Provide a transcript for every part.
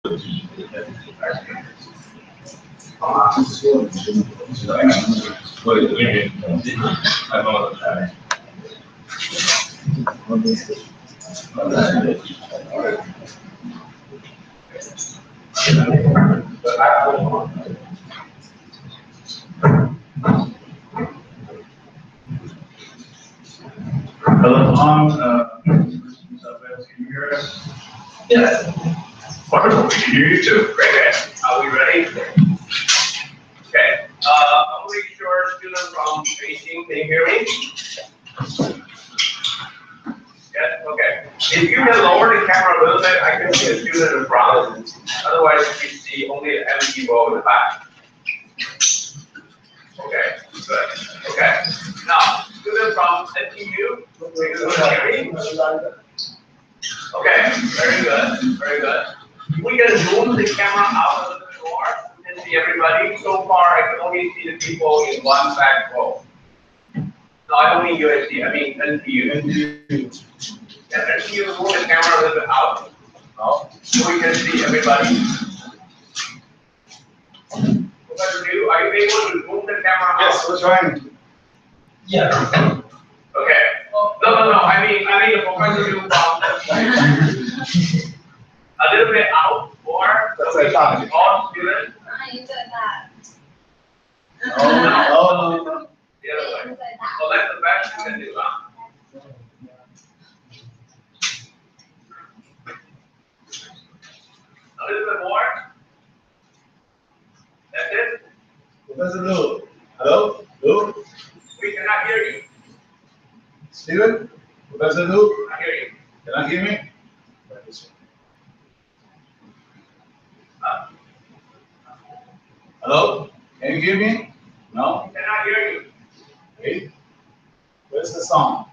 Hello, Tom. Can you hear us? Yes. Wonderful. We can hear you too. Great. Are we ready? Okay. I'm really sure students from Beijing can hear me. Yes. Okay. If you can lower the camera a little bit, I can see a student in front. Otherwise, we see only an empty row in the back. Okay. Good. Okay. Now, students from NTU, can you hear me? Okay. Very good. Very good. We can zoom the camera out a little bit more and see everybody. So far, I can only see the people in one back row. No, I don't mean USC, I mean NTU. Yeah, NTU, move the camera a little bit out. So we can see everybody. Professor Liu, are you able to move the camera out? Yes, we're trying. Yeah. Okay. No. I mean the Professor Liu from a little bit out more. That's what I thought. All students. No. The other way. So that's the best you can do, huh? A little bit more. That's it. Professor Liu. Hello? Liu? We cannot hear you. Steven? Professor Liu? Cannot hear you. Can you hear me? Hello? Can you hear me? No? We cannot hear you. Okay. Where's the song?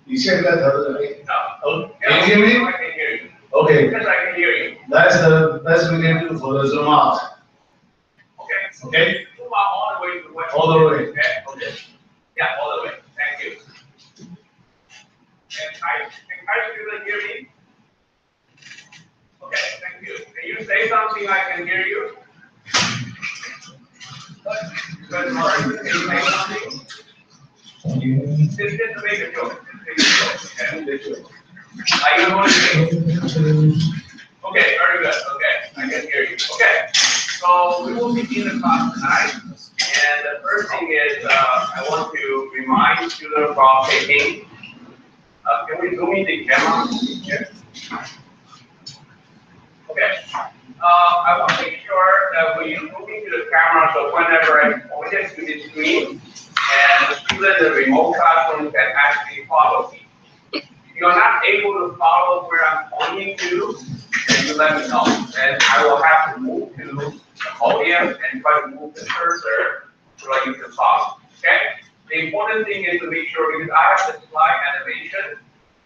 You said that the other day. No. Oh, can you hear me? I can hear you. Okay. Yes, I can hear you. That's the best we can do for the zoom out. Okay. Okay? Zoom out all the way to what? All the way. Okay. Okay. Yeah, all the way. Thank you. Can I student hear me? Okay, thank you. Can you say something I can hear you? Good, all right. Can you say something? Just to make a joke. Okay. Are you going to say? Okay, very good. Okay, I can hear you. Okay, so we will begin the class tonight. And the first thing is, I want to remind students from taking. Can we zoom in the camera? Yes. Okay. I want to make sure that we move into the camera so whenever I point it to the screen, and the student in the remote classroom can actually follow me. If you're not able to follow where I'm pointing to, then you let me know. And I will have to move to the podium and try to move the cursor so that you can follow. Okay? The important thing is to make sure, because I have the slide animation,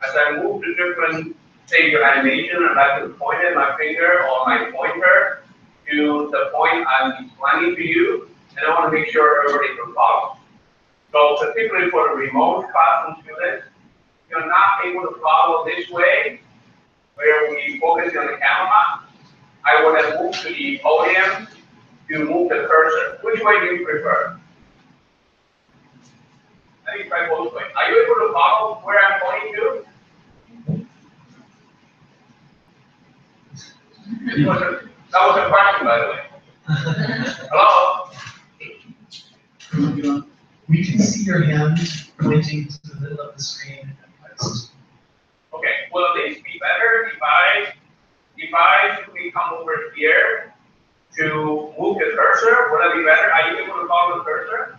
as I move to different stage of animation, I'd like to point in my finger or my pointer to the point I'm explaining to you, and I want to make sure everybody can follow. So particularly for the remote classroom students, if you're not able to follow this way, where we focus on the camera, I will then move to the podium to move the cursor. Which way do you prefer? I think try both ways. Are you able to follow where I'm pointing to? That was a question, by the way. Hello? We can see your hand pointing to the middle of the screen. Okay, will this be better if I simply come over here to move the cursor? Would that be better? Are you able to follow the cursor?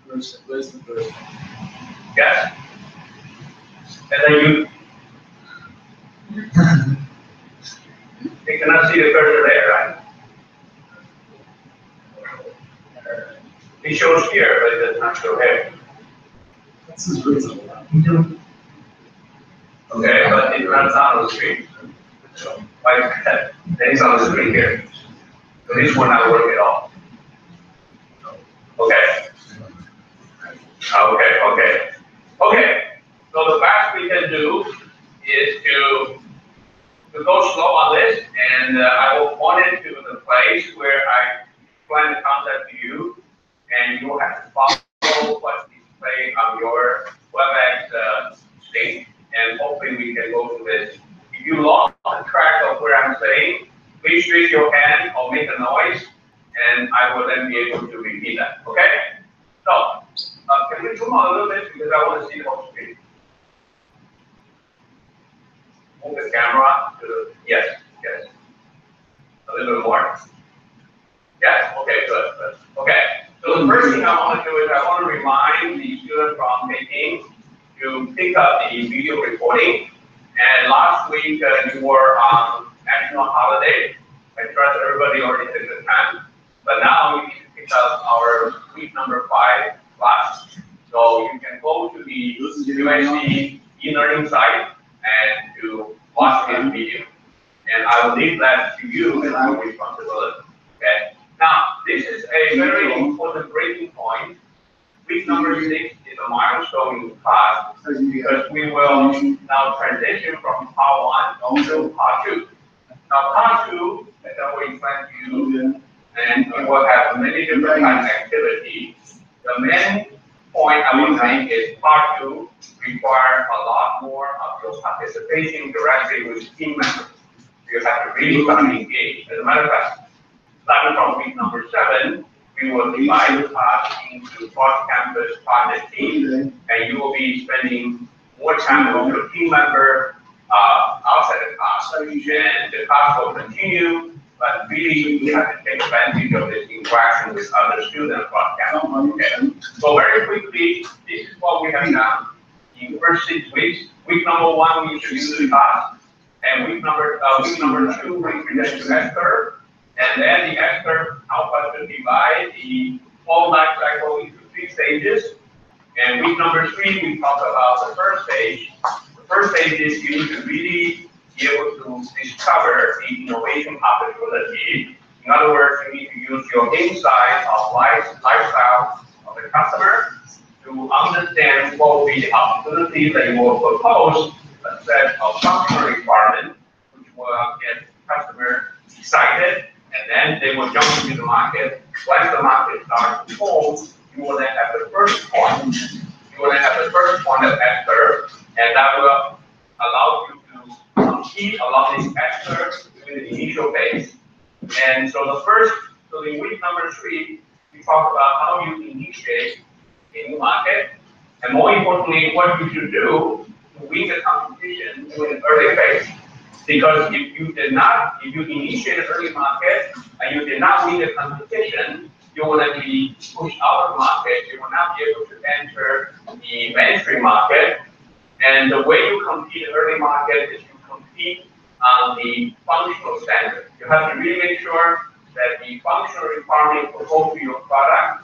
Where's the cursor? Yes. And then you cannot see the cursor there, right? It shows here, but it does not show here. This is reasonable. Okay, but it's not on the screen. So, like that, then it's on the screen here. So this will not work at all. Okay. Okay. So the best we can do is to to go slow on this, and I will point it to the place where I explain the concept to you, and you will have to follow what's displayed on your WebEx state, and hopefully we can go through this. If you lost track of what I'm saying, please raise your hand or make a noise, and I will then be able to repeat that, okay? So, can we zoom out a little bit because I want to see the whole screen? Move the camera to the, yes. A little bit more. Yes, okay, good. Okay, so the first thing I want to do is I want to remind the student from Beijing to pick up the video recording. And last week you were on national holiday. I trust everybody already took the time. But now we need to pick up our week number 5 class. So you can go to the USC e-learning site and to watch this video. And I will leave that to you as your responsibility. Okay. Now, this is a very important breaking point. Week number 6 is a milestone in class because we will now transition from part 1 to part 2. Now, part 2, as I will explain to you, and we will have many different kinds of activities. The main point I will make is part 2 requires a lot more of your participation directly with team members. You have to really start engaged. As a matter of fact, starting from week number 7, we will divide the class into cross-campus project teams, and you will be spending more time with your team member outside the class. And the class will continue, but really you have to take advantage of this interaction with other students across campus. Okay. So very quickly, this is what we have done in the first 6 weeks. Week number 1, we introduced the class, and week number 2, we present the S-curve. And then the S-curve helps us to divide the whole life cycle into 3 stages. And week number 3, we talk about the first stage. The first stage is you need to really be able to discover the innovation opportunity. In other words, you need to use your insight of lifestyle of the customer to understand what will be the opportunities that you will propose a set of functional requirements, which will get customer excited, and then they will jump into the market. Once the market starts to fold, you will then have the first point. You will then have the first point of S-curve, and that will allow you to compete along this S-curve in the initial phase. And so in week number 3, we talk about how you initiate a new market, and more importantly, what you should do to win the competition in the early phase. Because if you initiate an early market and you did not win the competition, you will then be pushed out of the market. You will not be able to enter the mainstream market. And the way you compete in the early market is you compete on the functional standard. You have to really make sure that the functional requirement proposed to your product,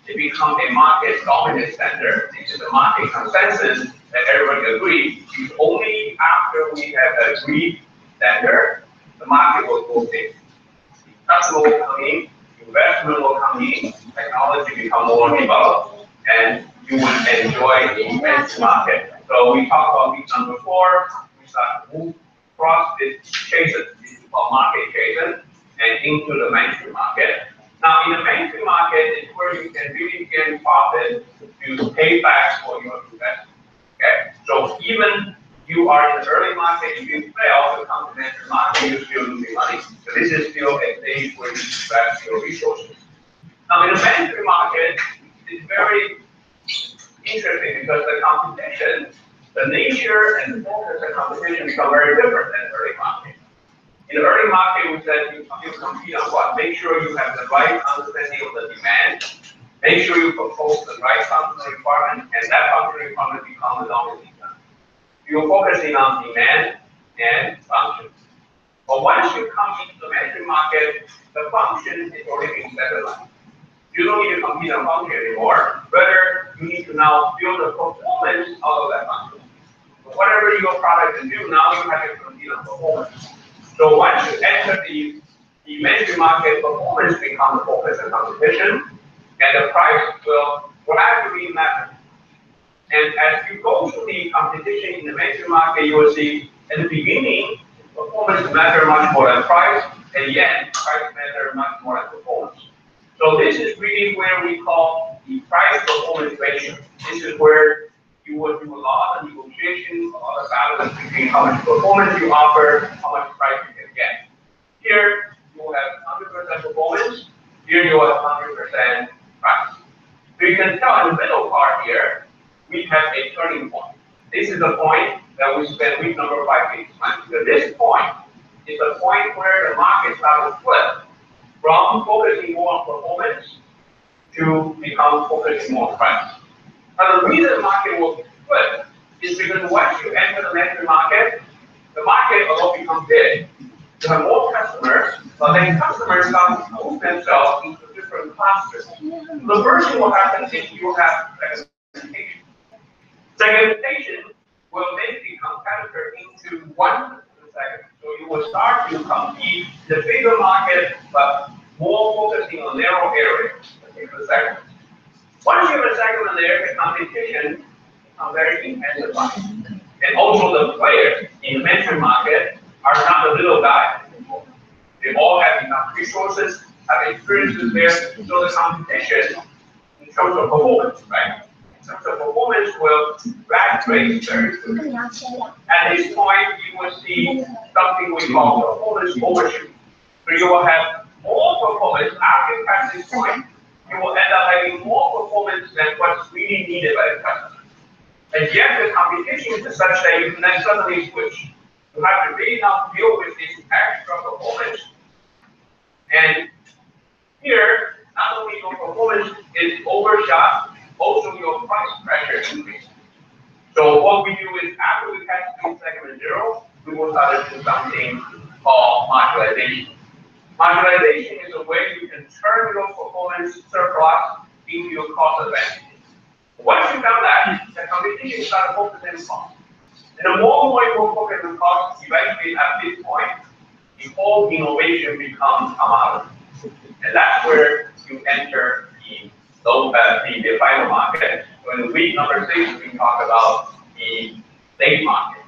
they become a market dominant standard. This is a market consensus that everybody agrees. It's only after we have agreed standard, the market will go big. Customer will come in, investment will come in, technology become more developed, and you will enjoy the immense market. So we talk about week number 4, we start to move across this chases, this is called market chases, and into the mainstream market. Now, in the mainstream market is where you can really gain profit to pay back for your investment. Okay, so even you are in the early market, if you fail to come to the mainstream market, you're still losing money. So this is still a stage where you invest your resources. Now, in the mainstream market, it's very interesting because the competition, the nature and the focus of competition become very different than the early market. In the early market, we said you compete on what? Make sure you have the right understanding of the demand. Make sure you propose the right functional requirement, and that functional requirement becomes the dominant. You're focusing on demand and function. But once you come into the mainstream market, the function is already being stabilized. You don't need to compete on function anymore. Rather, you need to now build the performance out of that function. So whatever your product can do, now you have to compete on performance. So once you enter the mainstream market, performance becomes the focus of competition, and the price will gradually matter. And as you go through the competition in the mainstream market, you will see At the beginning, performance matters much more than price. At the end, price matters much more than performance. So this is really where we call the price-performance ratio. This is where you will do a lot of negotiations, a lot of balance between how much performance you offer, how much price you can get. Here, you will have 100% performance. Here, you will have 100% price. So you can tell in the middle part here, we have a turning point. This is the point that we spend week number 5 being explained. So this point is the point where the market starts to flip from focusing more on performance to become focusing more on price. Now the reason the market will flip is because once you enter the next market will become big. You have more customers, but then customers start to move themselves into different clusters. The first thing will happen is you will have segmentation. Segmentation will make the competitor into one segment. So you will start to compete in the bigger market, but more focusing on narrow areas, particular segments. Once you have a segment there, the competition becomes very intensified. And also the players in the mainstream market are not the little guys. They all have enough resources, have experiences there, so the competition in terms of performance, right? In terms of performance will graduate very quickly. At this point, you will see something we call performance overshoot. So you will have more performance after you pass this point. You will end up having more performance than what's really needed by the customer. And yet the competition is such that you can then suddenly switch. You have to really now deal with this extra performance. And here, not only your performance is overshot, also your price pressure increases. So what we do is after we catch this segment 0, we will start to do something called modularization. Modularization is a way you can turn your performance surplus into your cost advantage. Once you've done that, the competition starts focusing on cost. And the more you focus on cost, eventually at this point, the whole innovation becomes commodity. And that's where you enter the final market. So in week number 6, we talk about the late market.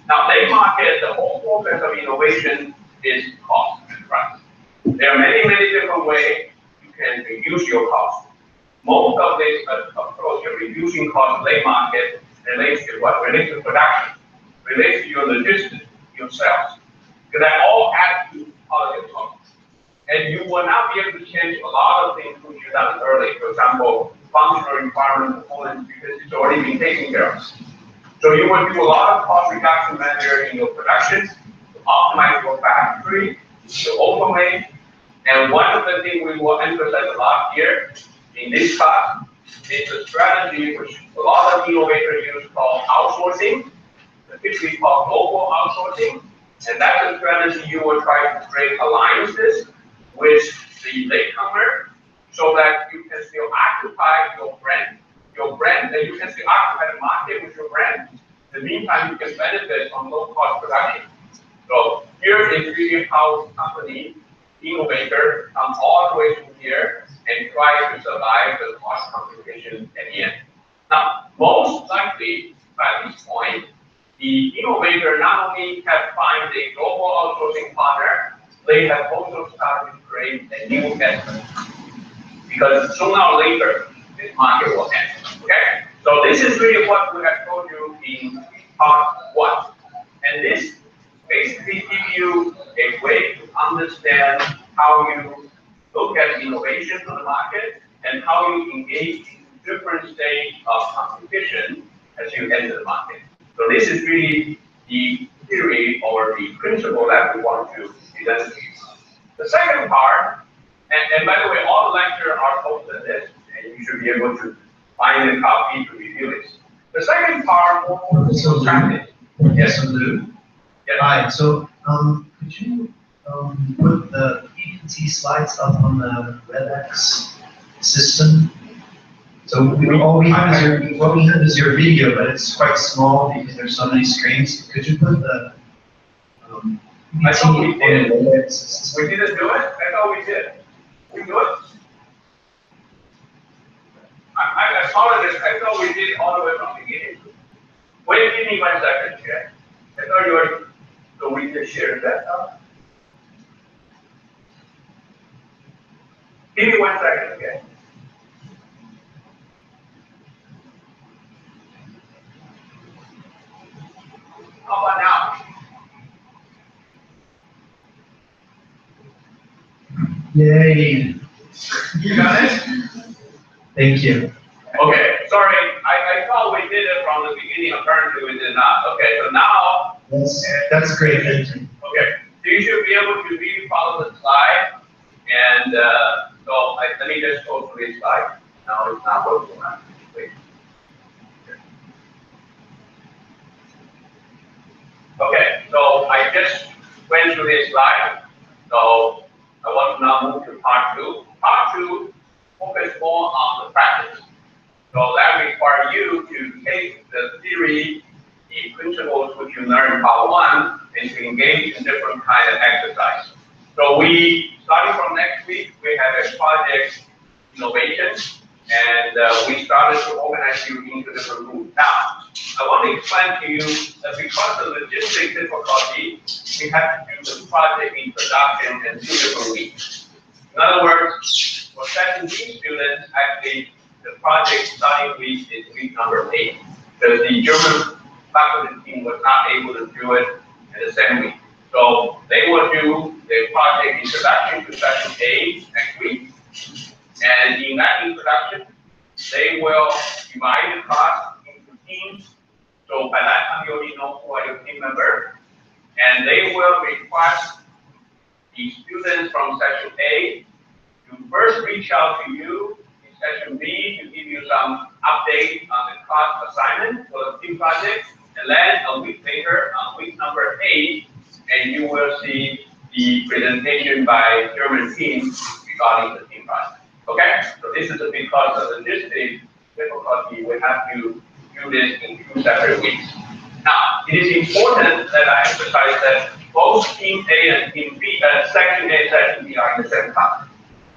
Now, late market, the whole focus of innovation is cost and price. There are many, many different ways you can reduce your cost. Most of this approach of reducing cost late market relates to what? Relates to production, relates to your logistics, your sales. Because that all adds to part of your cost. And you will not be able to change a lot of things which you've done early. For example, functional requirement performance, because it's already been taken care of. So you will do a lot of cost reduction measures in your production to optimize your factory, to automate. And one of the things we will emphasize a lot here in this class is a strategy which a lot of innovators use called outsourcing, particularly called global outsourcing. And that's a strategy you will try to create alliances with the latecomer so that you can still occupy your brand, that you can still occupy the market with your brand. In the meantime, you can benefit from low-cost production. So here is really how company innovator come all the way to here and try to survive the cost competition at the end. Now, most likely by this point, the innovator not only have found a global outsourcing partner, they have also started to create a new investment. Because sooner or later, this market will end. Okay? So this is really what we have told you in part 1. And this basically gives you a way to understand how you look at innovation on the market and how you engage in different stages of competition as you enter the market. So this is really the theory or the principle that we want to present to you. The second part, and by the way, all the lectures are posted in this, and you should be able to find a copy to review this. The second part, more practice. Yes, Lou. Yes. Hi. So, could you put the PPT slides up on the WebEx system? So what we have is your video, but it's quite small because there's so many screens. Could you put the I thought we did. on the WebEx system? We didn't do it? I thought we did. We do it? I apologize. I thought we did all the way from the beginning. Wait, give me 1 second, okay? I thought you were can share that. Give me 1 second, okay? How about now? Yay. You got it? Thank you. Okay, sorry, I thought we did it from the beginning, apparently we did not. Okay, so now, That's great, thank you. okay, so you should be able to really follow the slide. And let me just go through this slide. No, it's not working. Wait. Okay, so I just went through this slide. So I want to now move to part 2. Part 2 focus more on the practice. So that requires you to take the theory, the principles which you learned in part 1, and to engage in different kind of exercise. So starting from next week, we have a project innovation, and we started to organize you into different groups. Now, I want to explain to you that because of logistic difficulty, we have to do the project introduction in 2 different weeks. In other words, for Section B students, actually, the project starting week is week number 8, because the German faculty team was not able to do it in the same week. So they will do the project introduction to Section A next week. And in that introduction, they will divide the class into teams. So by that time, you already know who are your team members. And they will request the students from Section A to first reach out to you in Section B to give you some update on the class assignment for the team project. And then a week later, on week number 8, and you will see the presentation by German team regarding the team project. Okay? So this is because of the logistic difficulty, we have to do this in 2 separate weeks. Now, it is important that I emphasize that both Team A and Team B, Section A and Section B are in the same class.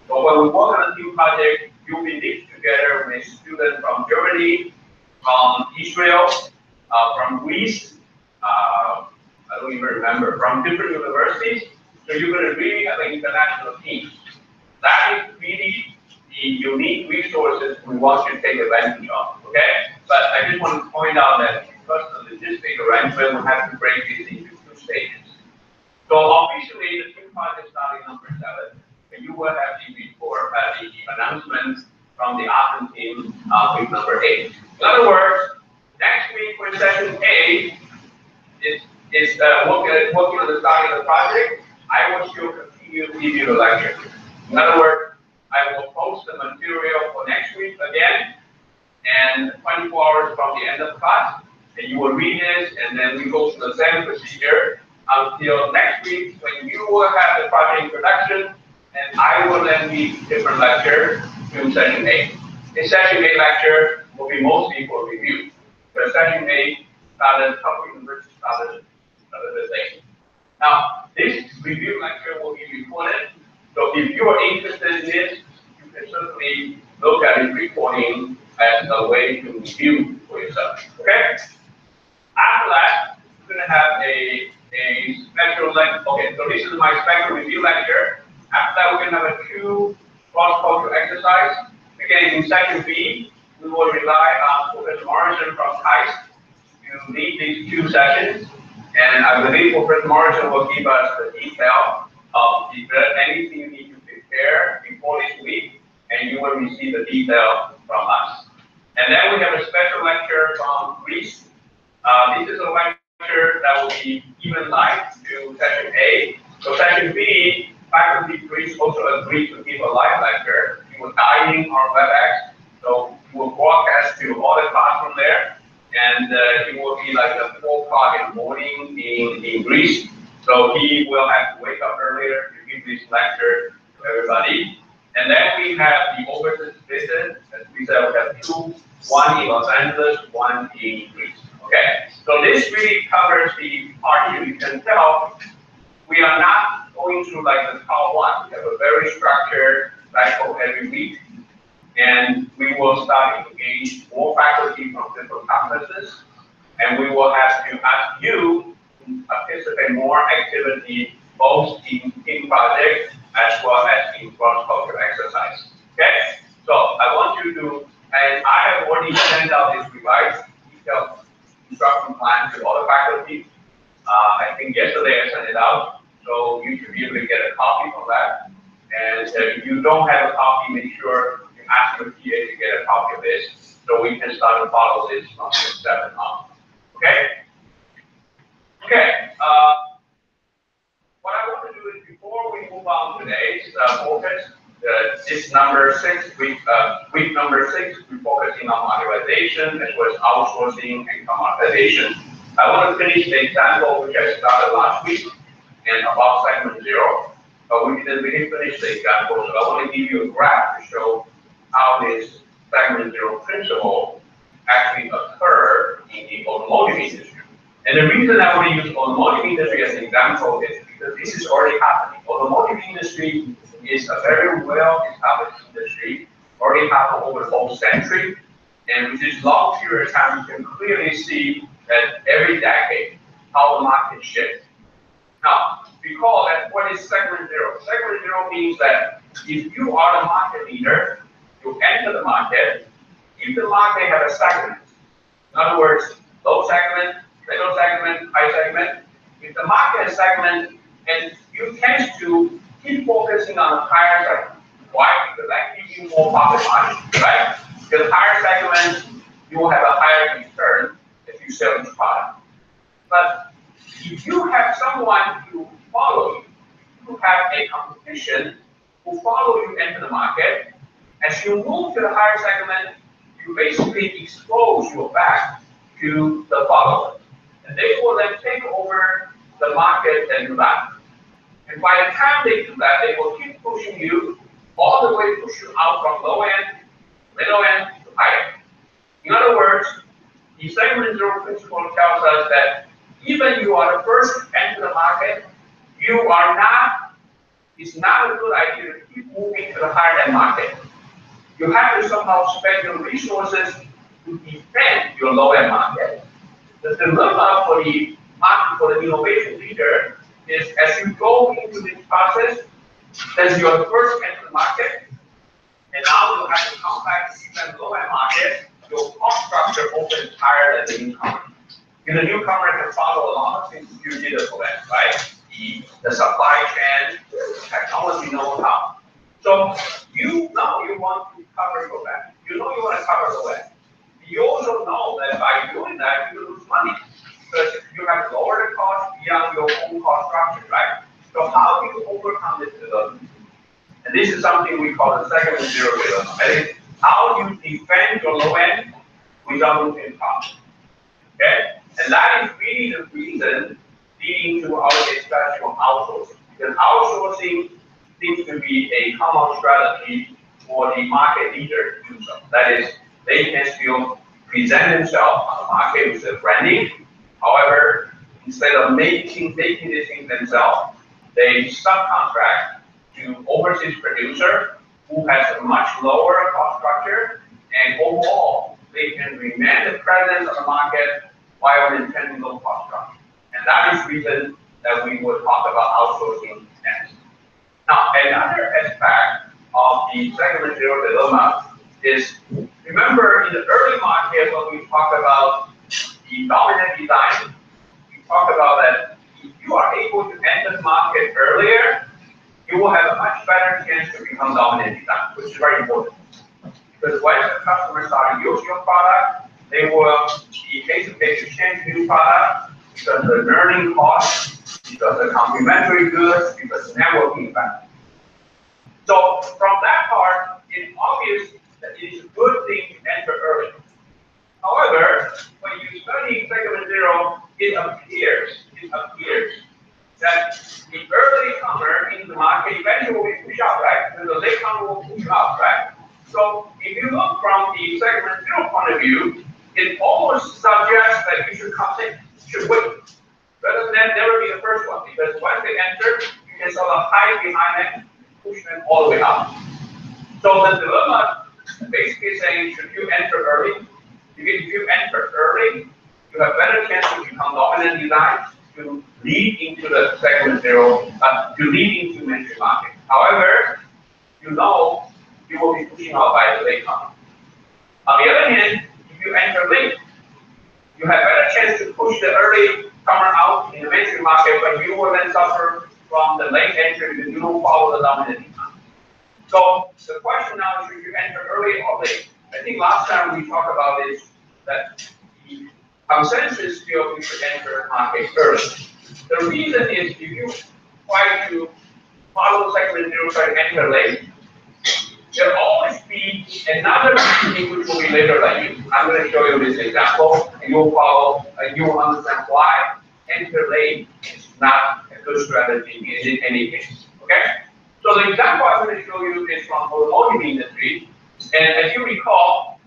So when we work on a team project, you'll be mixed together with students from Germany, from Israel, from Greece, I don't even remember, from different universities. So you're going to really have an international team. That is really the unique resources we want you to take advantage of, okay? But I just want to point out that because of the logistic arrangement, we have to break this into 2 stages. So officially, the team project starting number 7, and you will have the report, the announcement from the Aachen team week number 8. In other words, next week for Section A is working on the start of the project. I will still continue to give you the lecture. In other words, I will post the material for next week again, and 24 hours from the end of class, and you will read this, and then we go through the same procedure until next week when you will have the project introduction, and I will then give different lecture to Section A. The Section A lecture will be mostly for review. The Section A started, a couple universities started the same. Now, this review lecture will be recorded, so if you are interested in this, you can certainly look at this recording as a way to review for yourself, okay? After that, we're going to have a special lecture. Okay, so this is my special review lecture. After that, we're going to have a 2 cross-cultural exercise. Again, in Section B, we will rely on Professor Morrison from KAIST to lead these 2 sessions. And I believe Professor Morrison will give us the detail of anything you need to prepare before this week, and you will receive the detail from us. And then we have a special lecture from Greece. This is a lecture that will be given live to Section A. So Section B, faculty Greece also agreed to give a live lecture. We will dial in our WebEx, so we will broadcast to all the classroom there. And it will be like a 4 o'clock in the morning in Greece. So he will have to wake up earlier to give this lecture to everybody. And then we have the overseas visit. As we said, we have 2, one in Los Angeles, one in Greece. Okay? So this really covers the part here. You can tell we are not going through like the part 1. We have a very structured cycle every week. And we will start to engage more faculty from different conferences. And we will have to ask you to participate more activity both in team projects as well as in cross-cultural exercise. Okay? So I want you to, and I have already sent out this revised detailed instruction plan to all the faculty. I think yesterday I sent it out, so you should be able to get a copy from that. And if you don't have a copy, make sure you ask your PA to get a copy of this, so we can start to follow this from the 7 on. Okay? Okay. What I want to do is, before we move on today's focus, this number 6, week number 6, we're focusing on modularization as well as outsourcing and commoditization. I want to finish the example which I started last week and about segment 0, but we didn't really finish the example, so I want to give you a graph to show how this segment 0 principle actually occurred in the automotive industry. And the reason I want to use automotive industry as an example is because this is already happening. Automotive industry is a very well-established industry, already happened over the whole century, and with this long period of time, you can clearly see that every decade, how the market shifts. Now, recall that what is segment 0? Segment 0 means that if you are the market leader, you enter the market, if the market has a segment, in other words, low segment, middle segment, high segment, if the market is segment, and you tend to keep focusing on the higher segment. Why? Because that gives you more profit margin, right? Because higher segments, you will have a higher return if you sell this product. But if you have someone who follow you, you have a competition who follow you into the market, as you move to the higher segment, you basically expose your back to the follower. And they will then take over the market and you back. And by the time they do that, they will keep pushing you all the way, push you out from low end, middle end, to high end. In other words, the segment 0 principle tells us that even you are the first to enter the market, you are not, it's not a good idea to keep moving to the higher end market. You have to somehow spend your resources to defend your low end market. The dilemma for the market, for the innovation leader, is as you go into this process, as you're the first to enter the market, and now you have to come back to defend the low end market, your cost structure opens higher than the newcomer. And the newcomer can follow a lot of things you did for them, right? The supply chain, the technology know-how. So you know you want to cover your back. You know you want to cover the back. You also know that by doing that, you lose money because you have to lower the cost beyond your own cost structure, right? So how do you overcome this dilemma? And this is something we call the segment 0 dilemma. That is how you defend your low end without losing cost. Okay? And that is really the reason leading to our discussion on outsourcing. Because outsourcing seems to be a common strategy for the market leader to do so. That is, they can still present themselves on the market with their branding. However, instead of making these things themselves, they subcontract to overseas producer who has a much lower cost structure, and overall, they can remain the presence of the market while maintaining low cost structure. And that is the reason that we will talk about outsourcing next. Now, another aspect of the segment 0 dilemma is, remember in the early market when we talk about the dominant design, we talk about that if you are able to enter the market earlier, you will have a much better chance to become dominant design, which is very important. Because when the customers start to use your product, they will be hesitant to change new product because of the learning cost, because of the complementary goods, because of networking effect. So from that part, it's obvious that it is a good thing to enter early. However, when you study segment 0, it appears that the early comer in the market eventually will be pushed out, right? Because the late comer will push you out, right? So if you look from the segment 0 point of view, it almost suggests that you should come in, should wait, rather than never be the first one. Because once they enter, you can sort of hide behind them, push them all the way up. So the dilemma basically saying, should you enter early? If you enter early, you have better chance to become dominant design. to lead into the segment zero, to lead into mainstream market. However, you know you will be pushing out by the latecomer. On the other hand, if you enter late, you have better chance to push the early comer out in the mainstream market, but you will then suffer from the late entry because you don't follow the dominant demand. So the question now is, should you enter early or late? I think last time we talked about this, that the consensus still you should enter market early. The reason is if you try to follow segment zero, try to enter late, there'll always be another machine which will be later than you. I'm going to show you this example, and you'll follow, you will understand why enter late is not a good strategy in any case. Okay? So the example I'm going to show you is from automotive industry, and as you recall,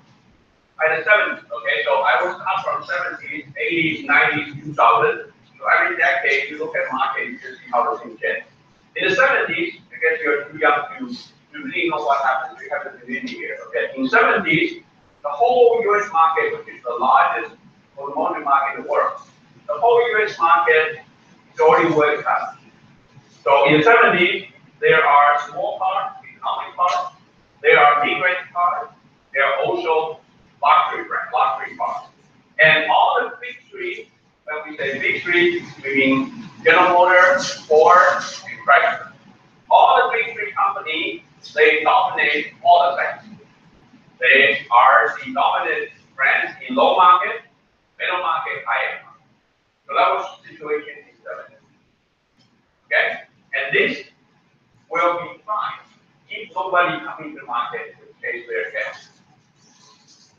by the 70s, okay, so I was up from 70s, 80s, 90s, 2000. So every decade, you look at market, you can see how the thing changes. In the 70s, because you're too young to really know what happened, we have the division here, okay? In the 70s, the whole US market, which is the largest automotive market in the world, the whole US market is already well established. So in the 70s, there are small cars, economic cars, there are mid-range cars, there are also luxury cars. And all the big three, when we say big three, we mean General Motors, Ford, and Chrysler. All the big three companies, they dominate all the segments. They are the dominant brands in low market, middle market, high end market. So that was the situation in the 70s. Okay? And this will be fine if nobody coming to the market to chase their cash.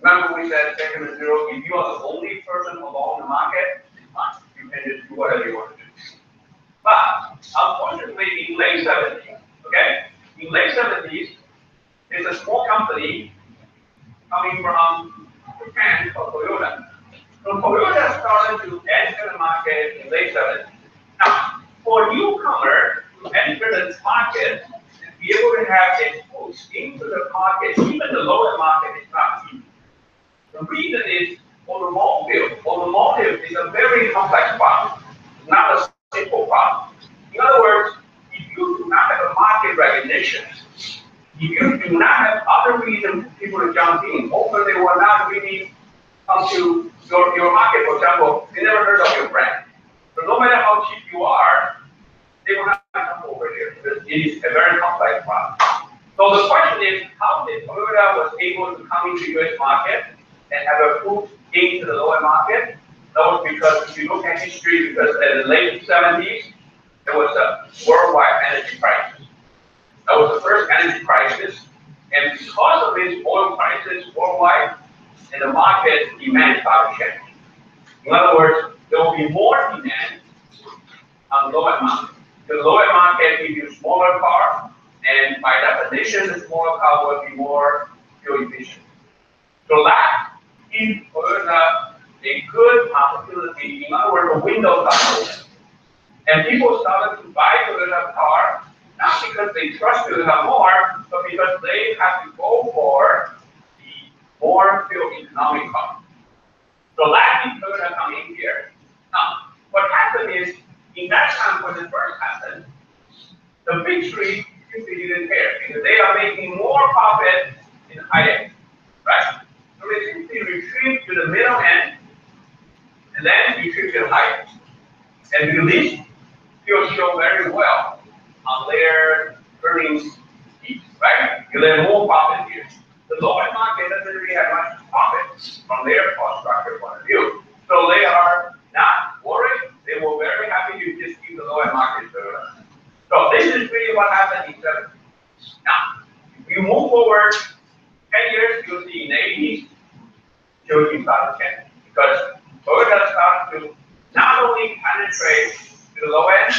Remember we said segment zero, if you are the only person along the market, it's fine. You can just do whatever you want to do. But unfortunately in late 70s, okay? In late 70s, there's a small company coming from Japan called Toyota. So Toyota started to enter the market in late 70s. Now, for a newcomer to enter the market and be able to have a push into the market, even the lower market is not easy. The reason is automotive is a very complex problem, not a simple problem. In other words, if you do not have a market recognition, if you do not have other reasons for people to jump in, often they will not really come to your market. For example, they never heard of your brand. So no matter how cheap you are, they will not come over here because it is a very complex problem. So the question is, how did Toyota was able to come into the US market and have a foot into the lower market? That was because if you look at history, because in the late 70s, there was a worldwide energy crisis. That was the first energy crisis, and because of these oil prices worldwide, and the market demand started changing. In other words, there will be more demand on lower market. The lower market gives you smaller car, and by definition, the smaller car will be more fuel efficient. So that gives Toyota a good opportunity. In other words, the window got open. And people started to buy Toyota car, not because they trust Toyota more, but because they have to go for the more fuel economic car. So that means Toyota coming here. Now, what happened is, in that time when it first happened, the big three simply didn't care because they are making more profit in the high end, right? So they simply retreat to the middle end and then retreat to the high end. And these will show very well on their earnings sheet, right? Because they're more profit here. The lower market doesn't really have much profit from their cost structure point of view. So they are not worried. They were very happy to just keep the lower market Toyota. So this is really what happened in 70s. Now, if you move forward 10 years, you'll see in the 80s, Toyota started changing. Because Toyota started to not only penetrate to the low end,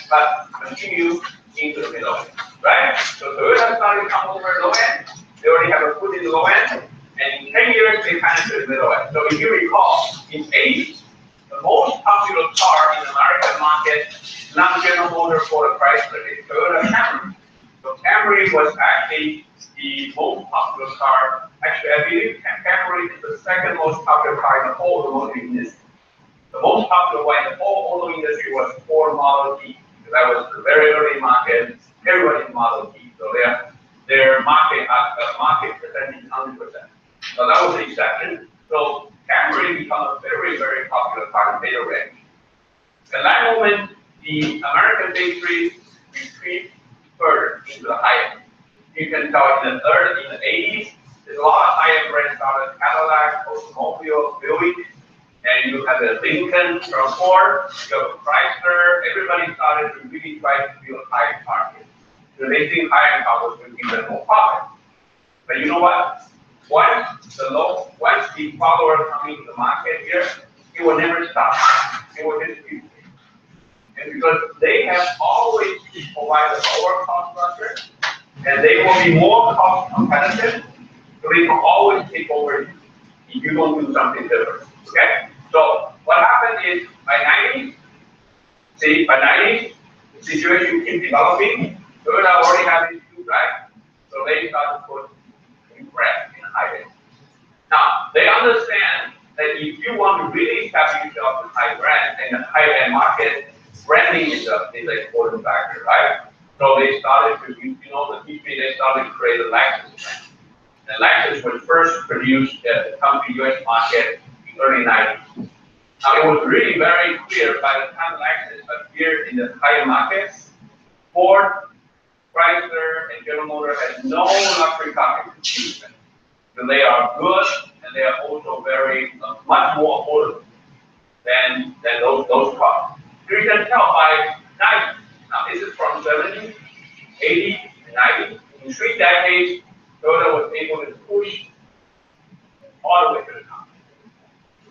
but continue into the middle end, right? So Toyota started to come over the low end. They already have a foot in the low end, and in 10 years, they penetrate the middle end. So if you recall, in 80s, the most popular car in the American market, not General Motors or the Chrysler, is Toyota Camry. So Camry was actually the most popular car. Actually, I believe Camry is the second most popular car in the whole automotive industry. The most popular one in the whole auto industry was Ford Model T. That was the very early market. Everybody's Model T. So their market percentage is 100%. So that was the exception. So Camry became a very, very popular car in data range. At that moment, the American big three retreat further into the high end. You can tell in the 80s, there's a lot of high-end brands started: Cadillac, Oldsmobile, Buick, and you have the Lincoln from Ford, you have Chrysler. Everybody started to really try to build a high-end market. So they think high-end car was going to give them more profit. But you know what? Once the followers come into the market here, it will never stop. It will just keep. And because they have always provided a lower cost structure, and they will be more cost competitive, so they can always take over if you don't do something different. Okay? So what happened is by 90s, the situation keeps developing. Toyota already have these two, right? So they start to put new brand in high end. Now they understand that if you want to really establish yourself in high brand in the high end market, branding is an important factor, right? So they started to, the history, they started to create a Lexus brand. And Lexus was first produced to come to US market in the early 90s. Now it was really very clear by the time Lexus appeared in the higher markets, Ford, Chrysler, and General Motors had no luxury car to compete with. So they are good, and they are also very much more affordable than those cars. So you can tell by 90s. Now this is from 70, 80, and 90. In 3 decades, Toyota was able to push all the way to the top.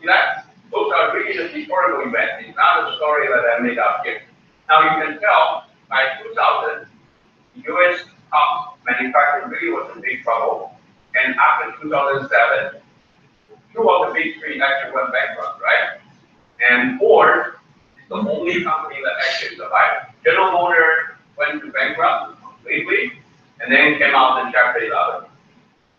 See that? Those are really the historical events. It's not a story that I made up here. Now you can tell by 2000, the US top manufacturing really was in big trouble. And after 2007, 2 of the big 3 actually went bankrupt, right? And Ford is the only company that actually survived. General Motors went to bankrupt completely, and then came out in Chapter 11.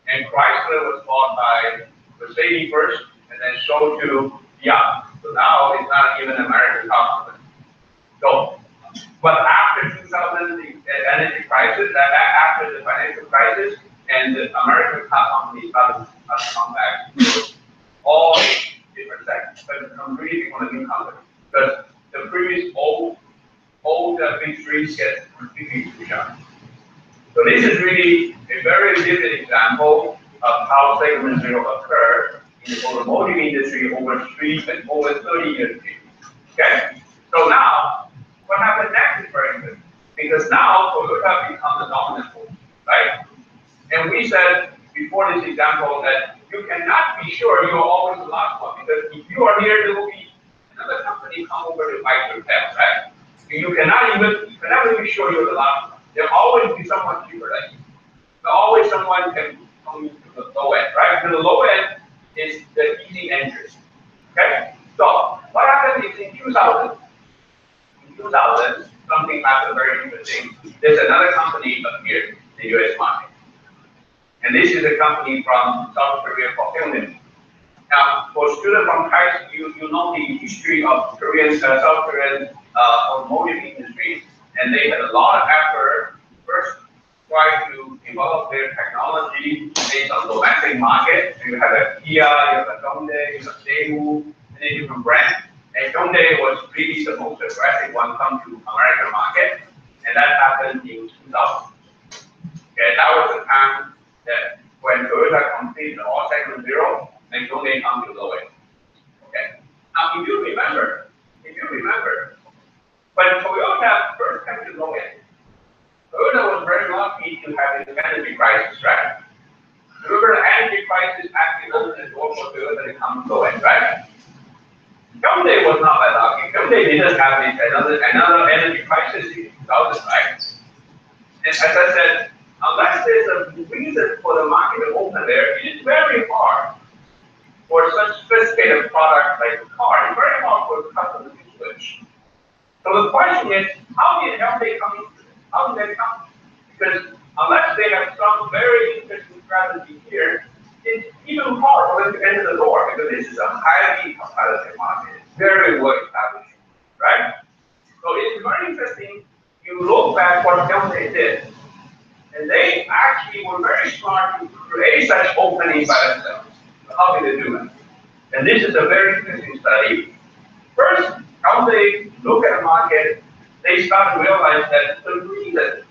And Chrysler was bought by Mercedes first, and then sold to Fiat. So now it's not even an American car company. So, but after 2000, the energy crisis, after the financial crisis, and the American car companies started to come back to all different sectors, but become really become a new company. Because the previous old big 3s get completely pushed out. So this is really a very vivid example of how segment 0 occurred in the automotive industry over 30 years. Okay? So now, what happened next is very good. Because now Toyota becomes the dominant force, right? And we said before this example that you cannot be sure you're always the last one, because if you are here, there will be another company come over to bite your tail, right? You cannot even be sure you're the last one. There'll always be someone cheaper than you. There'll always someone can come to the low end, right? And the low end is the easy entry. Okay? So what happened is in 2000, something happened very interesting. There's another company appeared in the US market. And this is a company from South Korea called Hyundai. Now, for students from high school, you know the history of South Korean automotive industry, and they had a lot of effort. First, try to develop their technology based on domestic market. You have a Kia, you have a Hyundai, you have Daewoo, many different brands. And Hyundai was really the most aggressive one come to American market, and that happened in 2000. Okay, that was the time that when Toyota completed all segment 0, and Hyundai come to low end. Okay. Now, if you remember, when Toyota first came to low end, Toyota was very lucky to have this energy crisis, right? Remember, the energy crisis actually opened the door for Toyota to come to low end, right? Hyundai was not that lucky. Hyundai didn't have another energy crisis in 2000, right? And as I said, unless there's a reason for the market to open there, it is very hard for such sophisticated product like a car. It's very hard for the customer to switch. So the question is, how did Hyundai come into this? How did they come? Because unless they have some very interesting strategy here, it's even hard for them to enter the door, because this is a highly competitive market. very well established, right? So it's very interesting. You look back what Hyundai did, and they actually were very smart to create such openings by themselves. So how did they do it? And this is a very interesting study. First, how they look at the market, they start to realize that the reason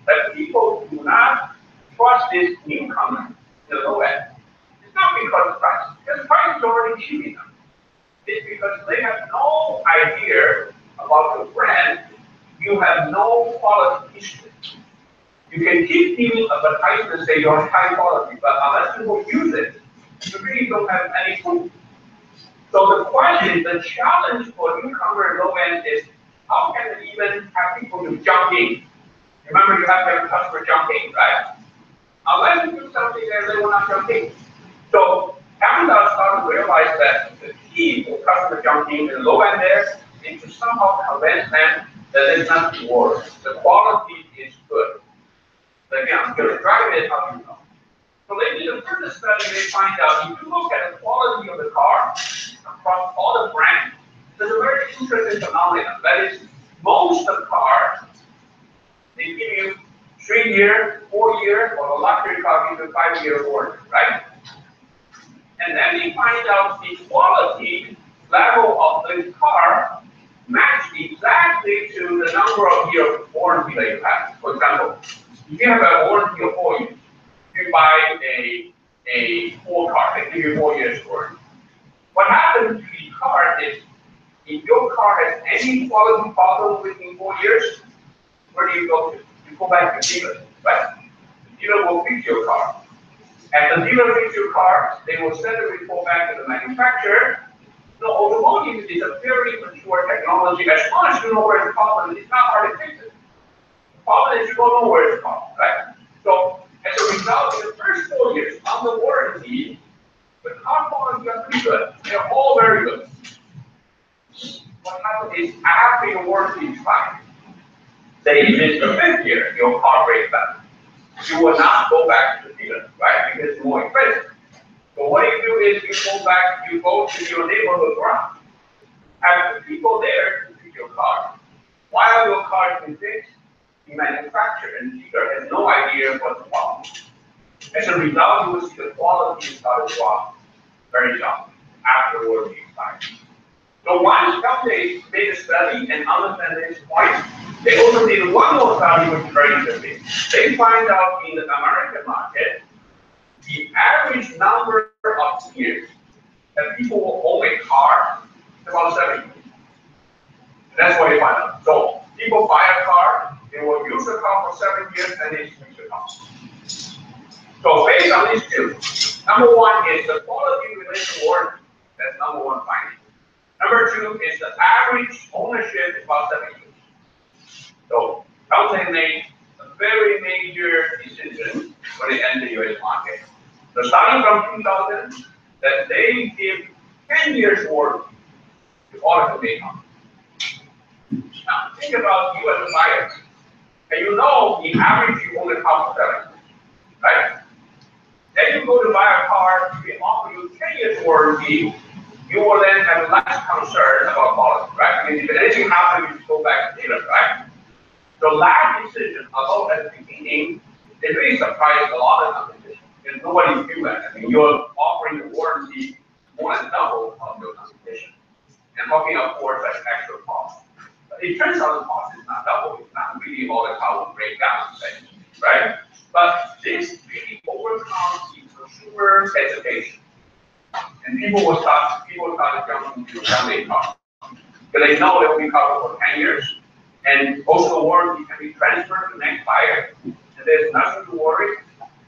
that people do not trust this newcomer in the low end is not because of price, because price is already cheap enough. It's because they have no idea about the brand. You have no quality history. You can keep giving advertisements say you're high quality, but unless people use it, you really don't have any proof. So the question, the challenge for newcomer low end is how can they even have people to jump in? Remember, you have to have customer jump in, right? Unless you do something that they will not jump in. So Amazon started to realize that the key for customer jumping in the low end there is to somehow convince them that it's not the worst. The quality is good. So again, I'm going to drive it how you know. So they did a further study, they find out if you look at the quality of the car across all the brands, there's a very interesting phenomenon. That is, most of the cars, they give you 3 year, 4 year, or the luxury car gives you 5-year warranty, right? And then they find out the quality level of the car match exactly to the number of years warranty that you have. For example, if you have a warranty of 4 years, if you buy a Ford car, they give you 4 years warranty. What happens to the car is, if your car has any quality problem within 4 years, where do you go to? You go back to the dealer, right? The dealer will fix your car. As the dealer fixes your car, they will send a report back to the manufacturer. So automotive is a very mature technology. As long as you know where the problem is, it's not hard to fix it. The problem is you don't know where it's from, right? So as a result, in the first 4 years on the warranty, the car quality are pretty good. They're all very good. What happens is after your warranty expires, say you miss the 5th year, your car breaks down. You will not go back to the dealer, right? Because it's more expensive. So what you do is you go back, you go to your neighborhood garage. Have the people there to fix your car. While your car is fixed, the manufacturer and dealer has no idea what's the problem. As a result, you will see the quality start to drop very sharply after the warranty expires. So once companies made a study and understand this point, they also did one more study which is very interesting. They find out in the American market, the average number of years that people will own a car is about 7 years. And that's what they find out. So people buy a car, they will use the car for 7 years, and they switch the car. So based on these two, number one is the quality related warranty. That's number one finding. Number two is the average ownership is about 7 years. So Hyundai made a very major decision when they entered the US market. So starting from 2000, that they give 10 years warranty to all of the vehicles. Now think about you as a buyer. And you know the average you own a car for 7 years, right? Then you go to buy a car, we offer you 10 years warranty, you will then have less concern about quality, right? Because if anything happens, you just go back to the dealer, right? So that decision, although at the beginning, it really surprised a lot of competition. Because nobody do that. I mean, you're offering the warranty more than double of your competition. And talking of course that's extra cost. But it turns out the cost is not double, it's not really all the car will break down, right? But this really overcomes the consumer hesitation. And people start to jump into the Hyundai car. Because they know they will be covered for 10 years. And also the warranty can be transferred to the next buyer. And there's nothing to worry.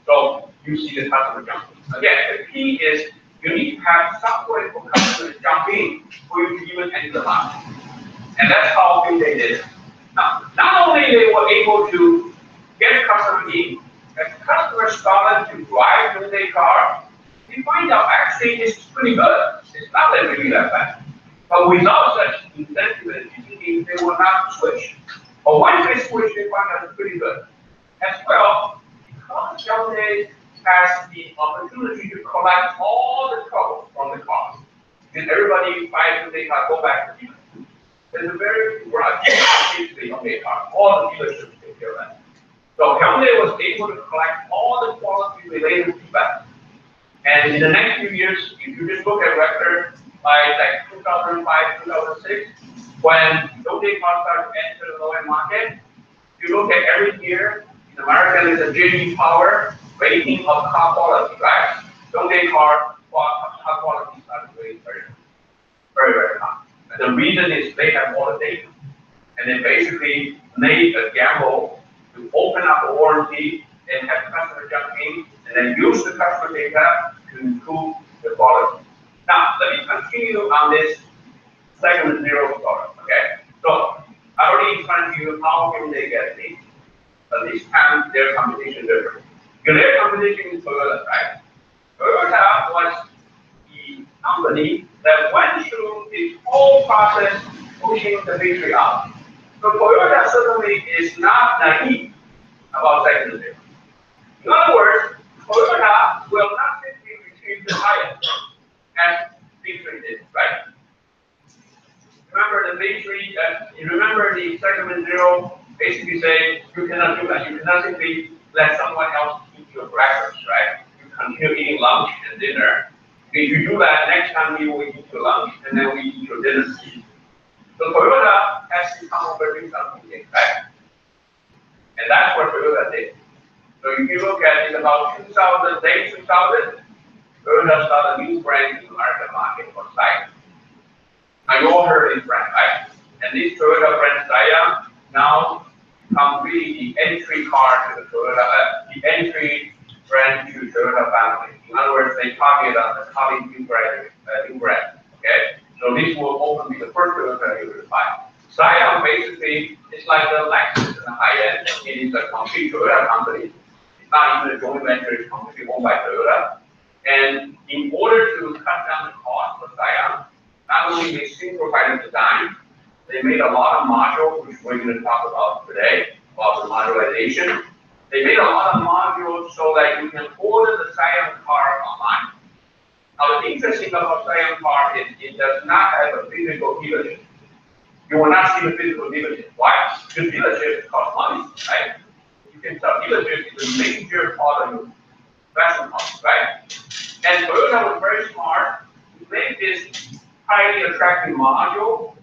So you see the customer jumping. Again, the key is you need to have some way for customers to jump in for you to even enter the market. And that's how they did it. Now, not only they were able to get customers in, as customers started to drive the Hyundai car, we find out actually it's pretty good. It's not really that bad. But without such incentive and GDP, they will not switch. But once they switch, they find out it's pretty good. As well, because Hyundai has the opportunity to collect all the trouble from the car. Because everybody buys Hyundai car, go back to dealership. There's a very broad history of Hyundai car. All the dealerships take care of that. So Hyundai was able to collect all the quality related feedback. And in the next few years, if you just look at record by like 2005, 2006, when Hyundai cars started to enter the low-end market, if you look at every year, in America, there's a J.D. Power rating of car quality, right? Hyundai car quality started rating very, very, very high. And the reason is they have all the data. And they basically made a gamble to open up a warranty and have customer jump in, and then use the customer data to improve the quality. Now, let me continue on this segment 0 story, okay? So, I already explained to you how can they get it, but this time their competition is different. Because their competition is Toyota, right? Toyota was the company that went through this whole process pushing the victory up. So Toyota certainly is not naive about segment 0. In other words, Toyota will not simply retrieve the highest as victory did, right? Remember the victory, you remember the segment 0 basically say you cannot do that. You cannot simply let someone else eat your breakfast, right? You continue eating lunch and dinner. If you do that, next time we will eat your lunch and then we eat your dinner. So Toyota has to come over with something, right? And that's what Toyota did. So if you look at it about 2000, late 2000, Toyota started a new brand in the American market called Scion. Now you all heard this brand, right? And this Toyota brand Scion now becomes really the entry car to the Toyota, the entry brand to Toyota family. In other words, they target on the college new brand, okay? So this will open be the first Toyota you will buy. Scion basically is like the Lexus in the high end. It is a complete Toyota company. It's not even a joint venture, it's completely owned by Toyota. And in order to cut down the cost of Scion, not only they simplified the design, they made a lot of modules, which we're going to talk about today, about the modularization. They made a lot of modules so that you can order the Scion car online. Now, the interesting about Scion car is it does not have a physical dealership. You will not see the physical dealership. Why? Because dealerships cost money, right? You can tell dealership is a major part of your investment cost, right? And Toyota was very smart to make this highly attractive module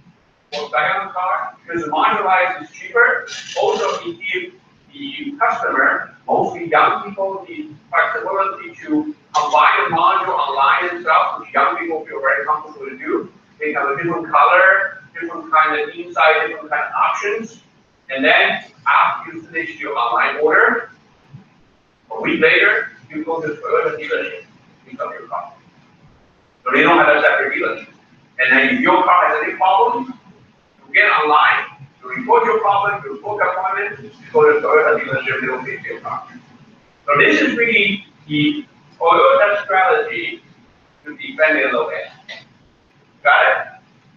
for Scion car because the modularized is cheaper. Also, it gives the customer, mostly young people, the flexibility to combine the module online itself, which young people feel very comfortable to do. They have a different color, different kind of inside, different kind of options. And then after you finish your online order, a week later, you go to the Toyota dealership to pick up your car. So they don't have a separate dealership. And then if your car has any problems, you get online, you report your problem, you book an appointment, you go to the Toyota dealership, they will fix your car. So this is really the Toyota strategy to defend their low end. Got it?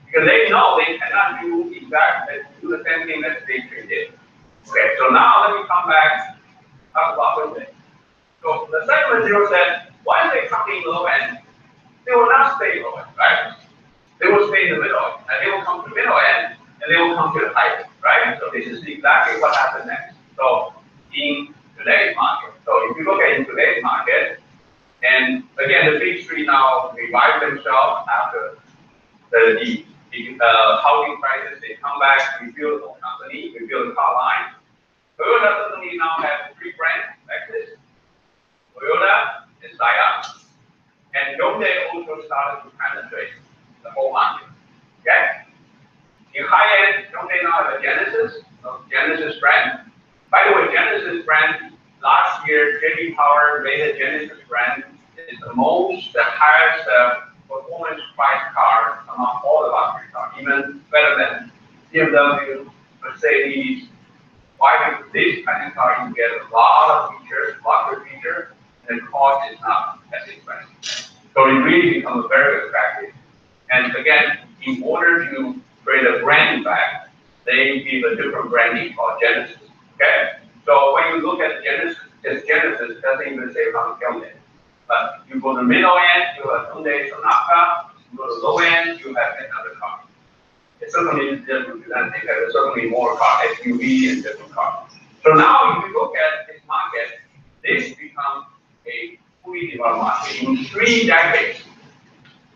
Because they know they cannot do the same thing that they did. Okay, so now let me come back, talk about Hyundai. So the segment 0 said, once they come in low end, they will not stay low end, right? They will stay in the middle, and they will come to the middle end, and they will come to the high end, right? So this is exactly what happened next. So in today's market, so if you look at in today's market, and again, the big three now revive themselves after the housing crisis. They come back, rebuild the company, rebuild the car line. Toyota suddenly now has 3 brands, Lexus, Toyota, and Scion. And Hyundai also started to penetrate the whole market. Okay? In high end, Hyundai now have a Genesis brand. By the way, Genesis brand, last year, J.D. Power rated Genesis brand is the highest performance price car among all the luxury cars, even better than BMW, Mercedes. Why? Because this kind of car, you get a lot of features, luxury features, and the cost is not as expensive. So it really becomes very attractive. And again, in order to create a brand impact, they give a different branding called Genesis. Okay? So when you look at Genesis, it doesn't even say Hyundai. But you go to the middle end, you have Hyundai Sonata, You go to low end, you have another car. It certainly is different. I think there's certainly more car, SUV and different cars. So now, if you look at this market, this becomes a fully developed market. In 3 decades,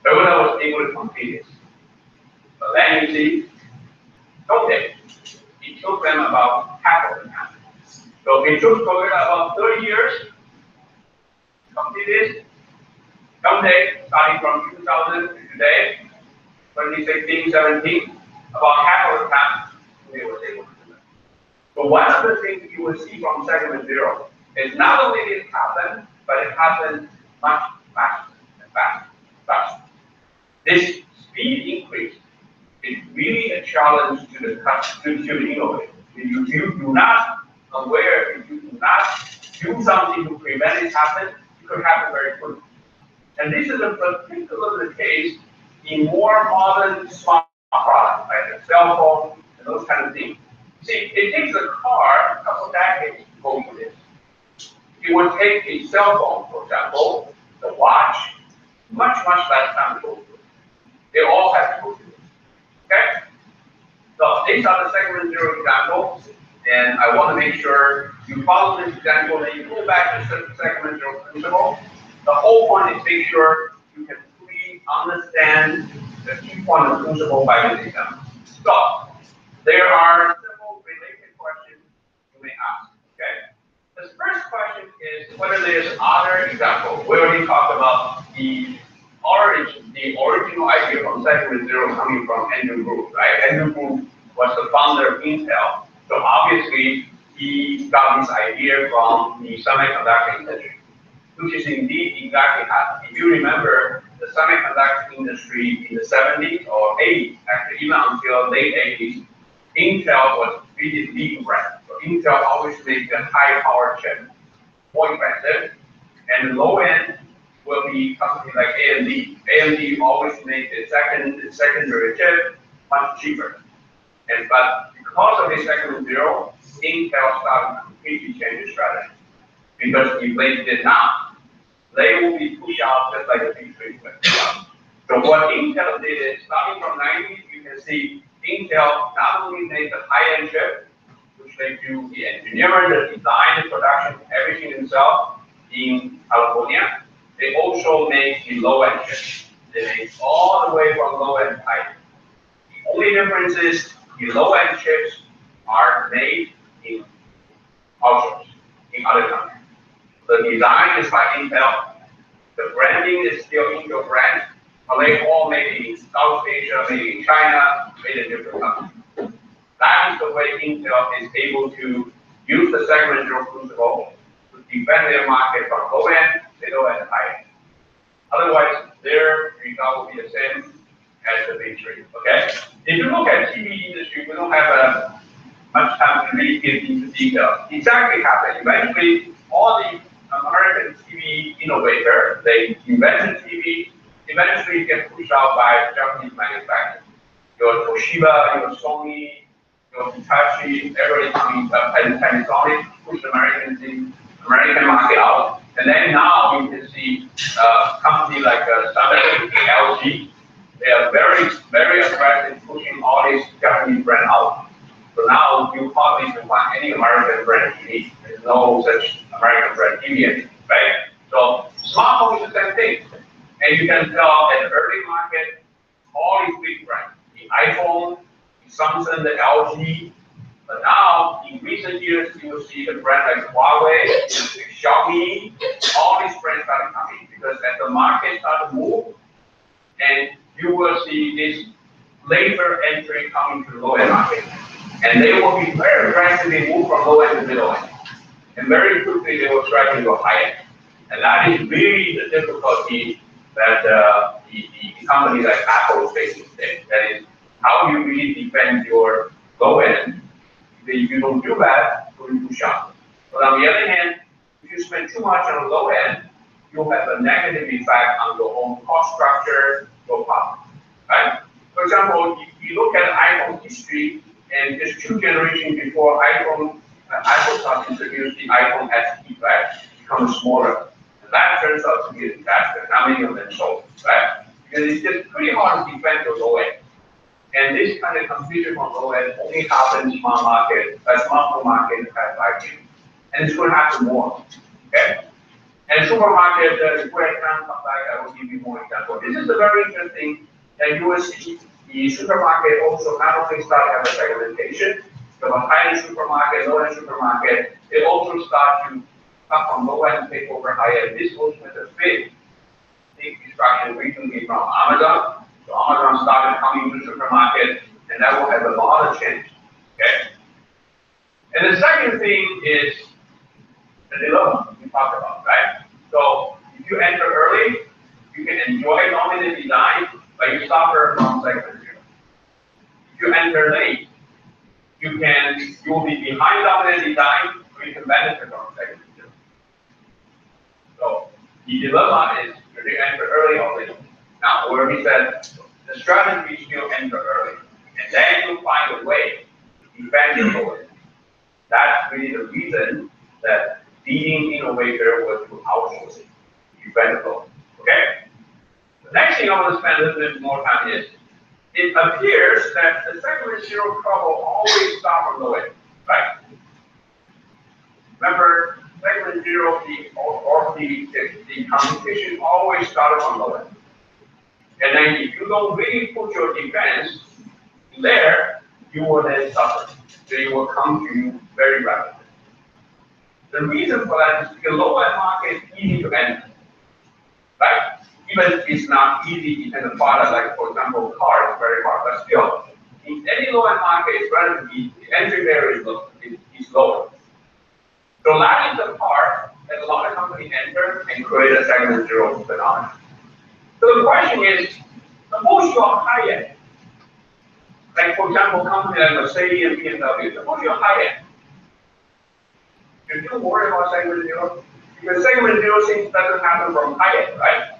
Toyota was able to complete it. But then you see, okay, it took them about half of the time. So it took Toyota about 30 years to complete this. Someday, starting from 2000 to today, 2016, 17, about half of the time, they were able to do that. So one of the things you will see from segment 0 is not only it happened, but it happened much faster and faster. This speed increase is really a challenge to the innovator. If you do not aware, if you do not do something to prevent it happen, it could happen very quickly. And this is a particular case in more modern smart products, like a cell phone and those kind of things. See, it takes a car a couple decades to go through this. It would take a cell phone, for example, the watch, much less time to go through. They all have to go through this. Okay? So these are the segment 0 examples, and I want to make sure you follow this example and you go back to the segment 0 principle. The whole point is make sure you can fully understand the key point of principle by this example. So there are several related questions you may ask. Okay. The first question is whether there's other examples. We already talked about the original idea from segment 0 coming from Andrew Grove, right? Andrew Grove was the founder of Intel. So obviously he got this idea from the semiconductor industry, which is indeed exactly happened. If you remember the semiconductor industry in the 70s or 80s, actually even until late 80s, Intel was really the big brand. So Intel always made the high power chip more expensive, and the low end will be companies like AMD. AMD always made the secondary chip much cheaper. But because of this segment 0, Intel started to completely change its strategy. Because if they did not, they will be pushed out just like the big three went out. So what Intel did is, starting from 90s, you can see Intel not only made the high-end chip, which they do the engineering, the design, the production, everything themselves in California, they also make the low-end chips. They make all the way from low-end to high-end. The only difference is the low-end chips are made in outsourced in other countries. The design is by Intel. The branding is still Intel brand, but they all made in South Asia, made in China, made in different countries. That is the way Intel is able to use the segment 0 principle to defend their market from low end, middle, and high end. Otherwise, their result will be the same as the big three. Okay? If you look at TV industry, we don't have much time to really get into detail. Exactly happened. Eventually, all the American TV innovators, they invented TV, eventually get pushed out by Japanese manufacturers. Your Toshiba, your Sony, your Hitachi, everybody coming up, and Panasonic push American market out. And then now you can see companies like Samsung, LG, they are very aggressive pushing all these Japanese brands out. So now you hardly can find any American brand TV. There's no such American brand TV anymore, right? So smartphone is the same thing. And you can tell at the early market, all these big brands, the iPhone, the Samsung, the LG. But now, in recent years, you will see the brand like Huawei, Xiaomi, all these brands started coming because as the market started to move, and you will see this later entry coming to the low end market. And they will be very aggressively move from low end to middle end. And very quickly they will try to go high end. And that is really the difficulty that the company like Apple is facing today. That is, how do you really defend your low end? If you don't do that, you will push out. But on the other hand, if you spend too much on the low end, you'll have a negative effect on your own cost structure, your profit. Right? For example, if you look at iPhone history, and just 2 generations before Apple started to introduce the iPhone SE, right, becomes smaller. And that turns out to be a disaster. Not many of them sold, right? because it's just pretty hard to defend your low end. And this kind of competition from low end only happens in smartphone market in the past 5 years. And it's going to happen more. Okay? And supermarket, where it comes back, I will give you more examples. This is a very interesting that you will see the supermarket also not only start to have a segmentation, so a high-end supermarket, low-end supermarket, they also start to come from low-end take over high-end. This was with a big disruption recently from Amazon. So Amazon started coming to supermarket, and that will have a lot of change. Okay. And the second thing is the dilemma we talked about, right? So if you enter early, you can enjoy not only the design, but you suffer from segment zero. If you enter late, you will be behind on the design, or you can benefit from segment zero. So the dilemma is should you enter early or late? Now, where we said the strategy is still enter early, and then you find a way to defend your lowest. That's really the reason that leading innovator was to outsource it, defend the lowest. Okay? The next thing I want to spend a little bit more time is, it appears that the segment zero trouble always starts from low end, right? Remember, segment zero, the competition always started from low end. And then if you don't really put your defense there, you will then suffer. So it will come to you very rapidly. The reason for that is because low-end market is easy to enter, right? Even if it's not easy in the product, like for example, car is very hard, but still, in any low-end market, it's relatively easy. The entry barrier is lower. So that is the part that a lot of companies enter and create a segment zero phenomenon. So the question is, suppose you're high-end, like for example, companies like Mercedes and BMW, suppose you're high-end. You do worry about segment zero? Because segment zero things doesn't happen from high-end, right?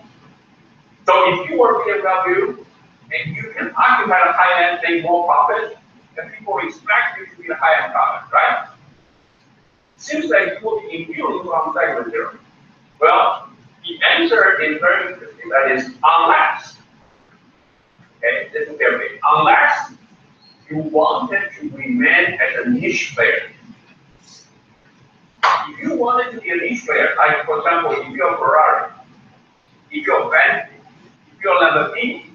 So if you were BMW and you can occupy the high-end, make more profit, then people expect you to be the high-end product, right? Seems like you will be immune from segment zero. Well, the answer is very interesting. That is, unless, okay, listen carefully, unless you wanted to remain as a niche player. If you wanted to be a niche player, like for example, if you're Ferrari, if you're Bentley, if you're Lamborghini,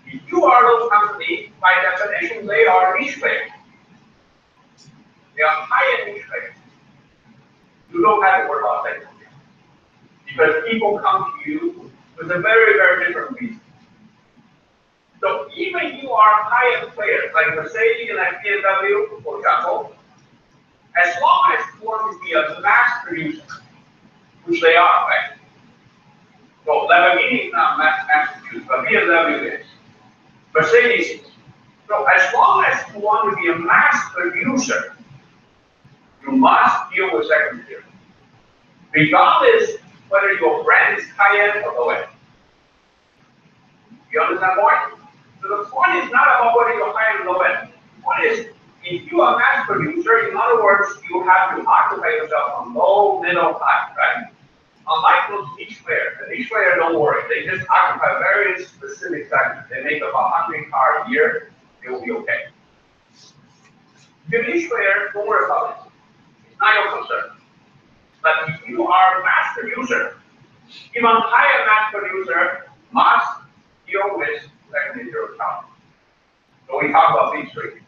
if you are those companies, by definition, they are niche players. They are high-end niche players. You don't have to worry about segment zero. Because people come to you with a very, very different reason. So even you are high-end players, like Mercedes and like BMW, for example, as long as you want to be a mass producer, which they are, right? So Lamborghini is not mass produced, but BMW is. Mercedes is. So as long as you want to be a mass producer, you must deal with segment zero. Regardless whether your brand is high-end or low-end. You understand the point? So the point is not about whether you're high-end or low-end. The point is, if you are a mass producer, in other words, you have to occupy yourself from low, middle, high, right? Unlike those niche players, the niche players don't worry. They just occupy very specific segments. They make about 100 cars a year, they will be okay. The niche player, don't worry about it. It's not your concern. But if you are a mass producer, even higher mass producer must deal with segment zero challenge. So we talk about big three.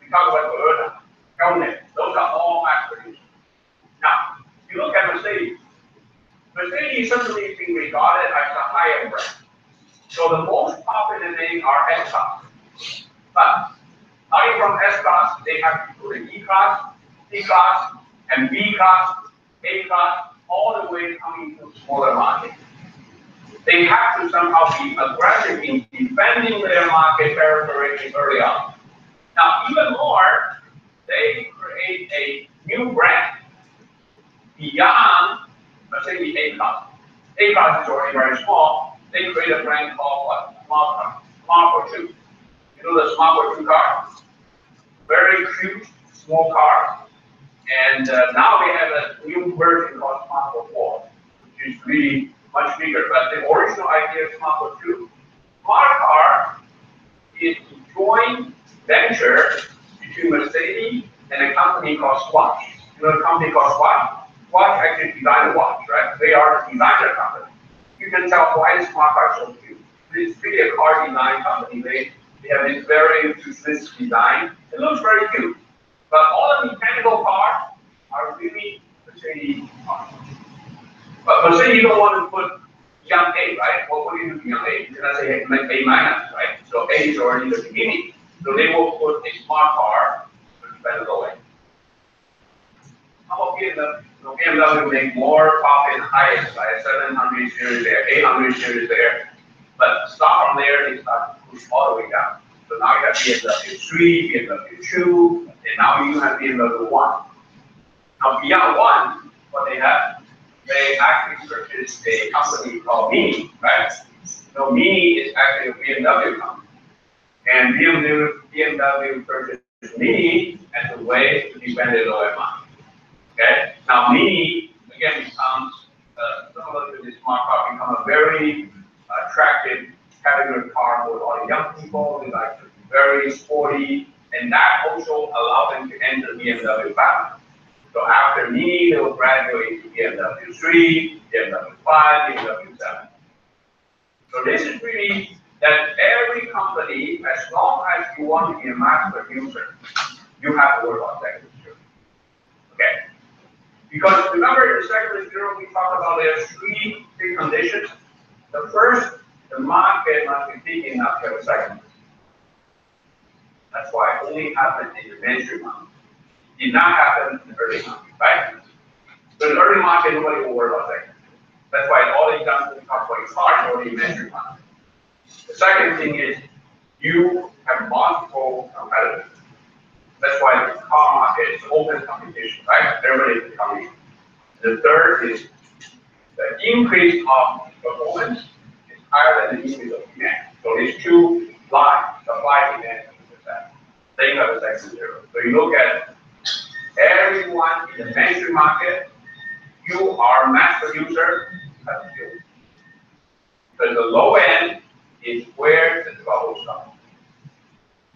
We talk about Toyota, Hyundai. Those are all mass producers. Now, if you look at Mercedes, Mercedes certainly is being regarded as a high-end brand. So the most popular names are S-Class. But starting from S-Class, they have to put an E-Class, C-Class, and B-Class, A-Class, all the way coming to smaller markets. They have to somehow be aggressive in defending their market territory early on. Now, even more, they create a new brand beyond, let's say, the A-Class. A-Class is already very small. They create a brand called what? Smart for Two. You know the Smart for Two car? Very cute, small car. And now they have a new version called Smart for Four, which is really much bigger, but the original idea is Smart Car 2. Smart Car is a joint venture between Mercedes and a company called Swatch. You know a company called Swatch? Swatch actually designed the watch, right? They are the designer company. You can tell why the Smart Car is so cute. It's really a car design company. They have this very futuristic design. It looks very cute. But all the mechanical parts are really Mercedes cars. But Mercedes, you don't want to put young A, right? What do you do to young A? You cannot say A minus, right? So A is already the beginning. So they will put a smart car to better low end. How about BMW? So BMW will make more profit higher, right? 700 series there, 800 series there. But start from there, they start to push all the way down. So now you have BMW 3, BMW 2, and now you have BMW 1. Now beyond 1, what they have, they actually purchased a company called Mini, right? So Mini is actually a BMW company. And BMW purchased Mini as a way to defend their low end market. Okay? Now Mini, again, becomes, similar to the smart car, become a very attractive category car for all the young people. They like to be very sporty, and that also allowed them to enter BMW family. So after Mini, they will graduate to BMW 3, BMW 5, BMW 7. So this is really that every company, as long as you want to be a mass producer, you have to work on segment 0. Okay? Because remember in segment 0, we talked about there are 3 big conditions. The first, the market must be big enough to have a segment. That's why it only happened in the mainstream market. It did not happen in the early market, right? So in the early market, nobody will worry about segment. That's why all the examples we talk about cars are only mainstream market. The second thing is you have multiple competitors. That's why the car market is open competition, right? Everybody is coming. The third is the increase of performance is higher than the increase of demand. So these 2 lines, supply and demand, then you have a segment 0. So you look at everyone in the mainstream market, you are a mass producer, have to deal with. Because the low end is where the trouble starts.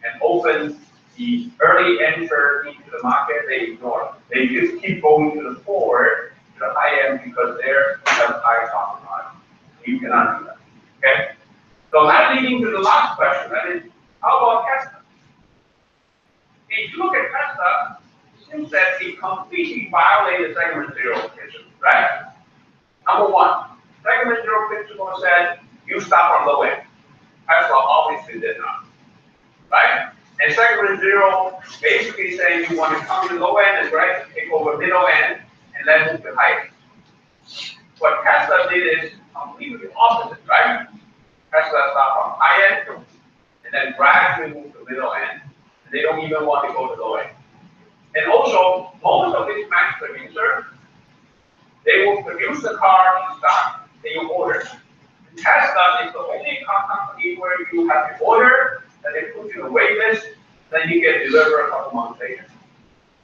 And often the early enter into the market, they ignore it. They just keep going to the forward, to the high end, because they're have high profit margin. You cannot do that. Okay? So that leading to the last question, that is, how about Tesla? If you look at Tesla, it seems that it completely violated segment 0 principle, right? Number 1, segment 0 principle said you stop on low end. Tesla obviously did not, right? And segment 0 basically saying you want to come to low end and right, take over middle end and then move to high end. What Tesla did is completely opposite, right? Tesla stopped on high end and then gradually move to middle end. They don't even want to go to low end. And also, most of these mass producers, they will produce the car in stock that you order. Tesla is the only car company where you have to order, and they put you in a wait list, then you get delivered a couple months later.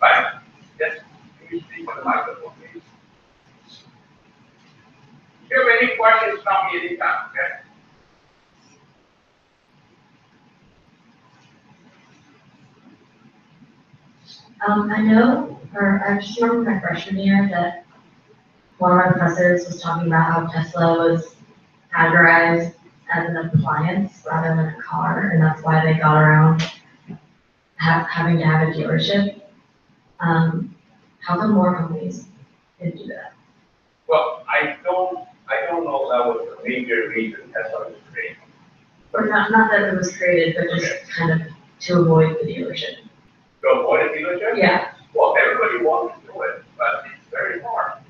Right? Yes? Can you speak on the microphone, please? If you have any questions, stop me anytime, okay? I know, or I just remember my freshman year that one of our professors was talking about how Tesla was categorized as an appliance rather than a car, and that's why they got around having to have a dealership. How come more companies didn't do that? Well, I don't know that was the major reason Tesla was created. Or not that it was created, but just kind of to avoid the dealership. To avoid a dealership? Yeah. Well, everybody wants to do it, but it's very hard.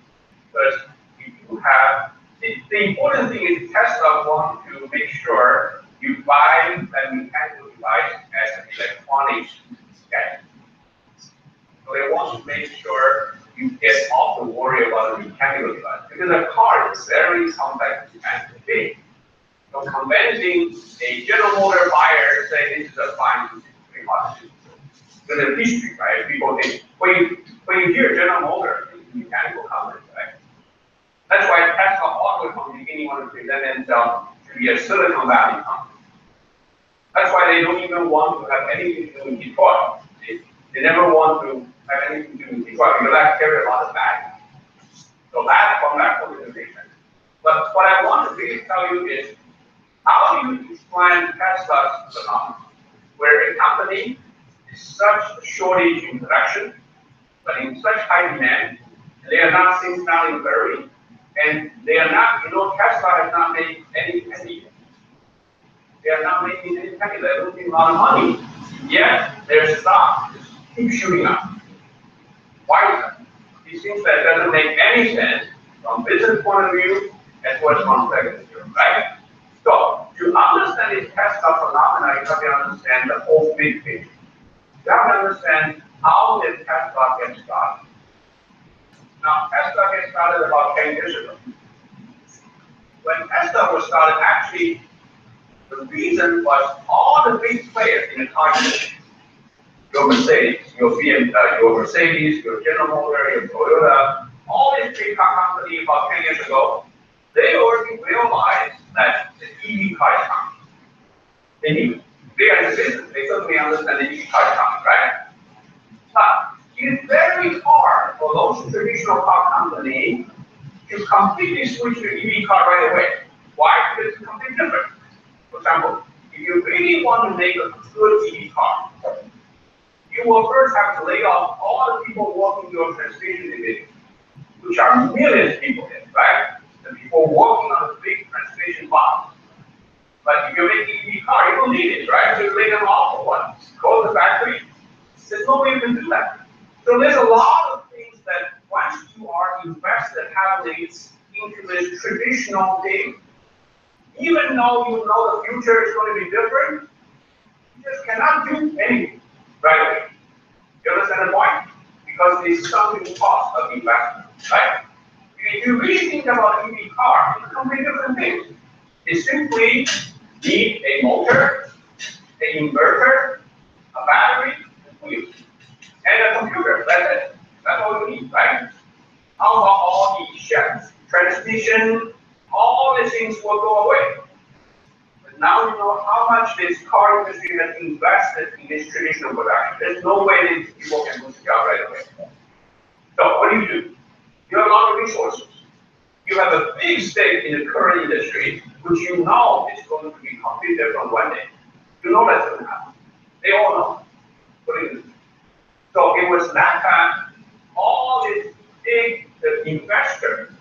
Because you do have, the important thing is Tesla wants to make sure you buy that mechanical device as an electronics gadget. So they want to make sure you get off the worry about the mechanical device. Because a car is very complex and big. So convincing a General Motor buyer to say this is a fine, it's pretty hard to do. So the history, right? People think when you hear General Motors, it's mechanical company, right? That's why Tesla always from the beginning wanted to present themselves to be a Silicon Valley company. That's why they don't even want to have anything to do with Detroit. They never want to have anything to do with Detroit because that carries a lot of value. So that's from that organization. But what I want to really tell you is, how do you explain Tesla's phenomenon, where a company is such a shortage in production, but in such high demand, and they are not seen now in a hurry, and they are not, Tesla has not made any penny. They are not making any penny. They're losing a lot of money. Yet their stock keeps shooting up. Why is that? It seems that doesn't make any sense from business point of view as well as from regulatory, right? So to understand this Tesla phenomena, you have to understand the whole big picture. You have to understand how did Tesla get started. Now, Tesla get started about 10 years ago. When Tesla was started, actually, the reason was all the big players in the car industry, your Mercedes, your General Motors, your Toyota, all these big car companies about 10 years ago, they already realized that the EV car is coming. They knew. They understand. They certainly understand the EV car is coming, right? But it's very hard for those traditional car companies to completely switch to EV car right away. Why? Because it's completely different. For example, if you really want to make a good EV car, you will first have to lay off all the people working your transportation division, which are millions of people in, right? The people working on the big transportation box. But if you're making an EV car, you don't need it, right? So you lay them off for what? Close the factory. There's no way you can do that. So there's a lot of things that once you are invested heavily into this traditional thing, even though you know the future is going to be different, you just cannot do anything right away. You understand the point? Because there's something cost of investment, right? If you really think about an EV car, it's a completely different thing. It simply needs a motor, an inverter, a battery, and a computer. That's it. That's all you need, right? How about all the shafts, transmission, all these things will go away. But now you know how much this car industry has invested in this traditional production. There's no way these people can lose the job right away. So what do? You have a lot of resources. You have a big stake in the current industry, which you know is going to be completely different one day. You know that's going to happen. They all know. What do you do? So it was that time, all these big investors,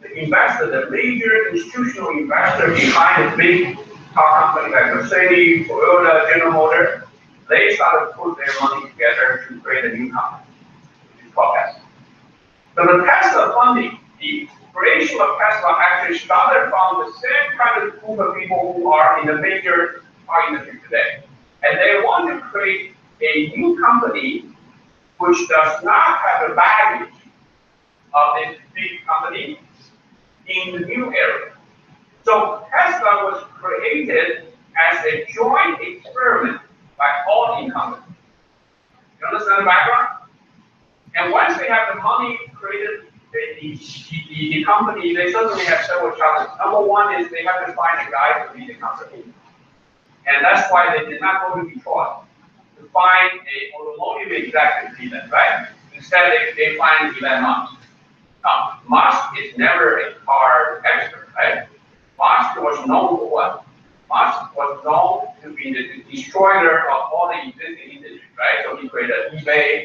the major institutional investor behind the big car company like Mercedes, Toyota, General Motors, they started to put their money together to create a new company, which is called Tesla. So the Tesla funding, the creation of Tesla actually started from the same kind of group of people who are in the major car industry today. And they want to create a new company which does not have the baggage of this big company in the new area. So Tesla was created as a joint experiment by all the incumbents. You understand the background? And once they have the money created, the company, they suddenly have several challenges. Number one is they have to find a guy to lead the company. And that's why they did not go to Detroit to find an automotive executive leader, right? Instead, they find Elon Musk. Now, Musk is never a car expert, right? Musk was known for what? Musk was known to be the destroyer of all the existing industries, right? So he created eBay,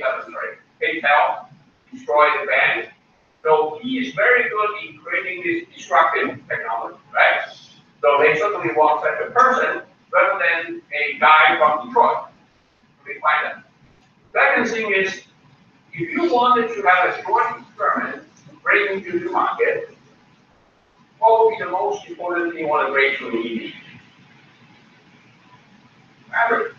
PayPal, destroyed the bank. So he is very good in creating this disruptive technology, right? So they certainly want such a person rather than a guy from Detroit. We find that. Second thing is, if you wanted to have a joint experiment to break into the market, what would be the most important thing you want to break through the EV? Battery.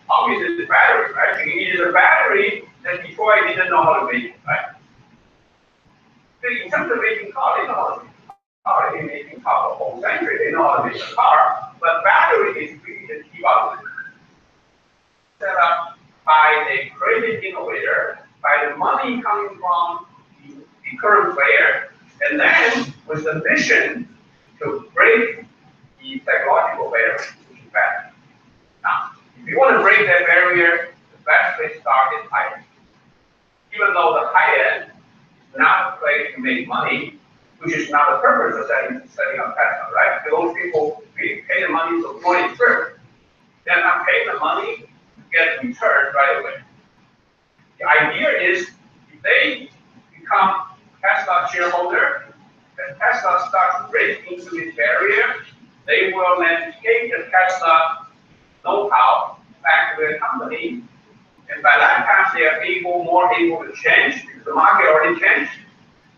Obviously, it's the battery, right? If you needed a battery, then Detroit didn't know how to make it, right? In terms of making cars, they know how to make a car. They've been making cars for a whole century. They know how to make a car, but battery is really the key element. Set up by a creative innovator, by the money coming from the current player, And then with the mission to break the psychological barrier, which is bad. Now, if you want to break that barrier, the best place to start is high end. Even though the high end is not a place to make money, which is not the purpose of setting up Tesla, right? Those people pay the money to join it first. Then I'm paying the money to get return right away. The idea is if they become Tesla shareholder, and Tesla starts breaking into this barrier, they will then take the Tesla know-how back to their company, and by that time they are more able to change because the market already changed,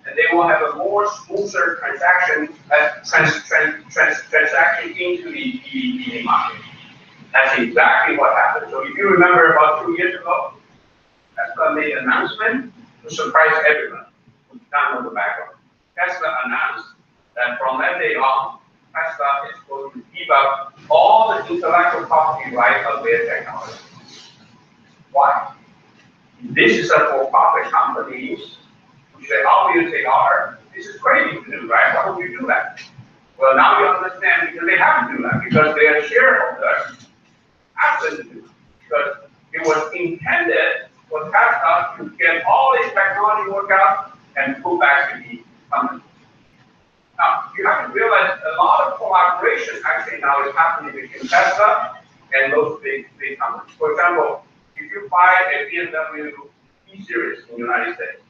and they will have a more smoother transaction into the EV market. That's exactly what happened. So if you remember about 2 years ago, Tesla made an announcement to surprise everyone who downloaded the background. Tesla announced that from that day on, Tesla is going to give up all the intellectual property rights of their technology. Why? This is a for-profit company, which they obviously are. This is crazy to do, right? Why would you do that? Well, now you understand because they have to do that because they are shareholders. Absolutely, because it was intended for Tesla to get all this technology worked out and put back to the company. Now, you have to realize a lot of collaboration actually now is happening between Tesla and those big companies. For example, if you buy a BMW B-Series in the United States,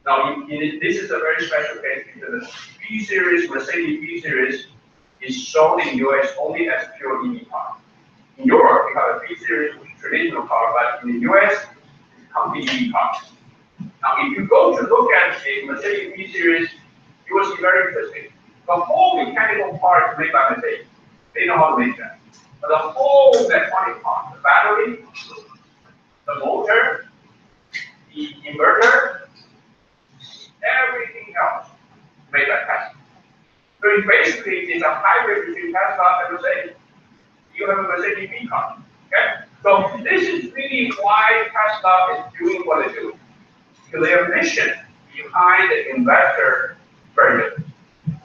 now this is a very special case because the B-Series, Mercedes B-Series is sold in the US only as pure EV car. In Europe, you have a B-Series, which is traditional car, but in the US, it's complete EV cars. Now, if you go to look at a Mercedes B-Series, you will see very interesting. The whole mechanical part is made by Mercedes. They know how to make that. But the whole electronic part, the battery, the motor, the inverter, everything else made by Tesla. So it basically is a hybrid between Tesla and Mercedes. You have a Mercedes B car. Okay? So this is really why Tesla is doing what they do. Because their mission behind the investor very good.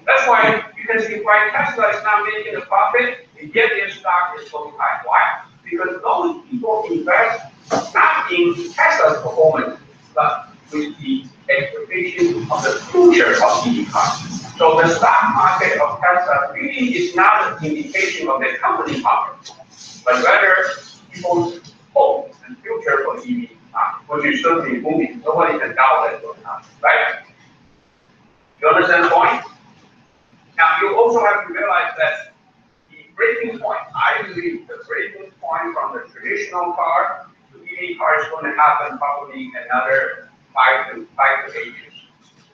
That's why you can see why Tesla is not making a profit, and yet their stock is so high. Why? Because those people invest not in Tesla's performance, but with the expectation of the future of EV cars. So the stock market of Tesla really is not an indication of the company market, but rather people's hope and future for EV market, which is certainly booming. Nobody can doubt that will happen, right? You understand the point? Now you also have to realize that the breaking point, I believe the breaking point from the traditional car to EV car is going to happen probably another 5 to 8 years.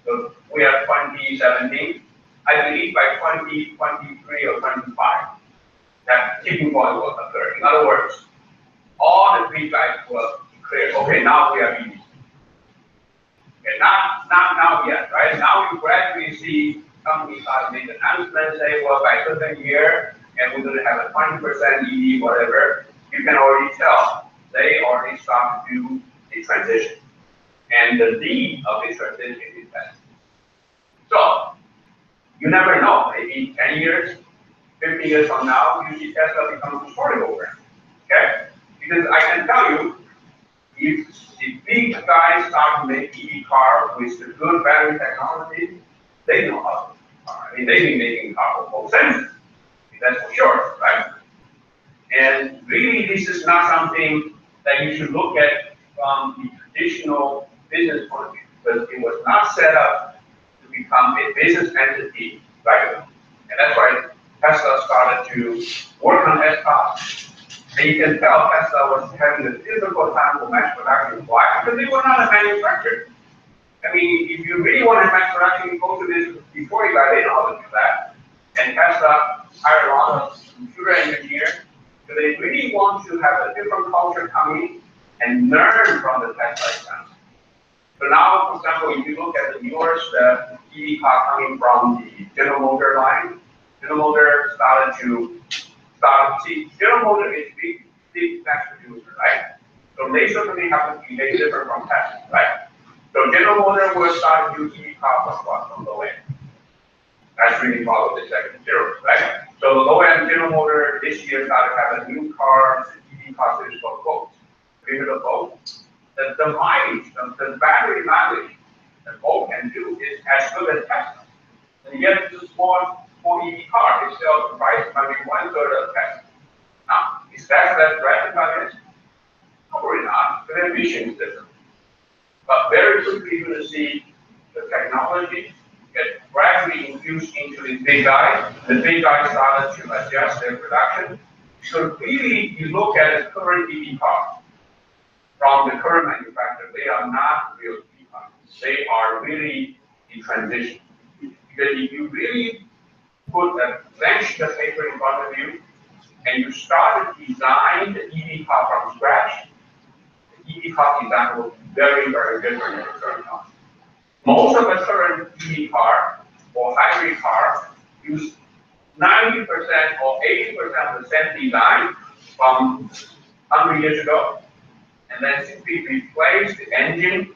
So we are 2017. I believe by 2023 or 25, that tipping point will occur. In other words, all the big guys will declare, okay, now we are EV. Okay, not now yet, right? Now you gradually see companies start to make announcements, say, well, by a certain year, and we're going to have a 20% EV, whatever. You can already tell they already start to do a transition. And the lead of the transition is Tesla. So, you never know, maybe 10 years, 50 years from now, you see Tesla become a portfolio brand. Okay? Because I can tell you, if the big guys start to make EV car with the good battery technology, they know how to make car. I mean, they've been making car for both centuries. That's for sure, right? And really, this is not something that you should look at from the traditional business point of view, because it was not set up to become a business entity right away. And that's why Tesla started to work on S-Class. And you can tell Tesla was having a difficult time for mass production. Why? Because they were not a manufacturer. I mean, if you really want to mass production, you go to this before you got in how to do that. And Tesla hired a lot of computer engineers. So they really want to have a different culture coming and learn from the Tesla example. So now, for example, if you look at the newest EV car coming from the General Motors line, General Motors started to see, General Motors is big mass producer, right? So they certainly have to be different from Tesla, right? So General Motors will start to do EV cars from the way. has really followed the second zero, right? So the low-end General Motor this year started to have a new car, the EV car series called Volt. Bigger the Volt, the mileage, the battery mileage that Volt can do is as good as Tesla. And yet it's a small EV car. It sells the price might be 1/3 of Tesla. Now, is Tesla threatened by this? Probably not. The ambition is different. But very quickly you're going to see the technology get gradually infused into these big guys. The big guys started to adjust their production. So really, you look at the current EV car from the current manufacturer, they are not real EV cars. They are really in transition. Because if you really put a blank sheet of paper in front of you and you start to design the EV car from scratch, the EV car design will be very, very different than the current car. Most of the current EV car or hybrid car use 90% or 80% of the same design from 100 years ago, and then simply replace the engine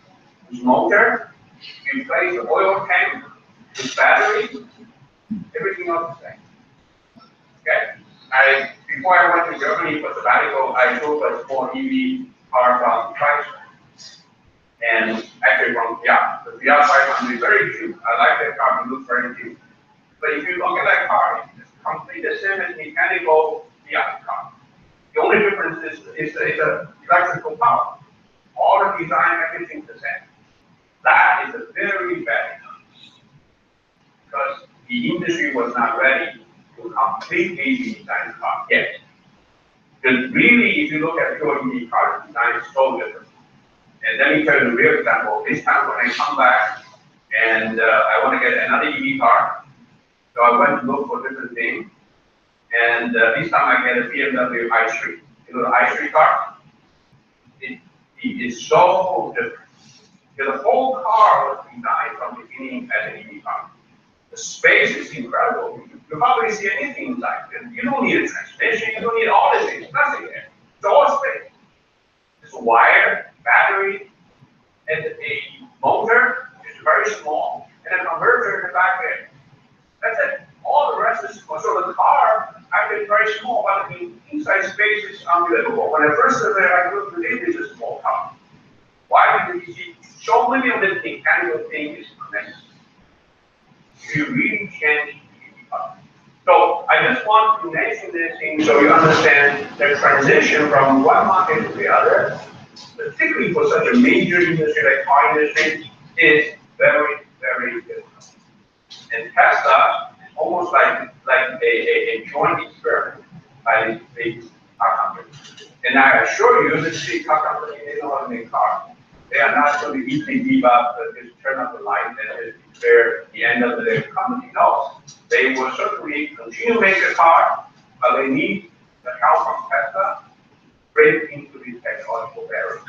with motor, replace the oil tank with battery, everything else the same. Okay? Before I went to Germany for sabbatical, I drove a small EV car from Chrysler. And actually from Fiat. The Fiat 500 is very cute. I like that car, it looks very cute. But if you look at that car, it's completely the same as mechanical Fiat car. The only difference is it's an electrical power. All the design, everything's the same. That is a very bad example. Because the industry was not ready to completely redesign the car yet. Because really, if you look at pure EV car, the design is so different. And let me tell you a real example. This time when I come back and I want to get another EV car, so I went to look for different things. And this time I get a BMW i3. You know the i3 car? It is so different. Because the whole car was designed from the beginning as an EV car. The space is incredible. You hardly see anything inside. You don't need a transmission. You don't need all this things. Nothing there. It's all space. It's a wire, battery, and a motor, which is very small, and a converter in the back there. That's it. All the rest is small. So the car actually is very small, but the inside space is unbelievable. When I first said that, I couldn't believe this is a small car. Why? Because you see, so many of the mechanical things is tremendous. You really change the car. So I just want to mention this thing so you understand the transition from one market to the other, particularly for such a major industry like car industry, is very, very difficult. And Tesla is almost like a joint experiment by these big car companies. And I assure you, this big car company, they know how to make cars. They are not going to easily give up, just turn off the light and just declare the end of their company. No, they will certainly continue to make the car, but they need the help from Tesla to break into these technological barriers.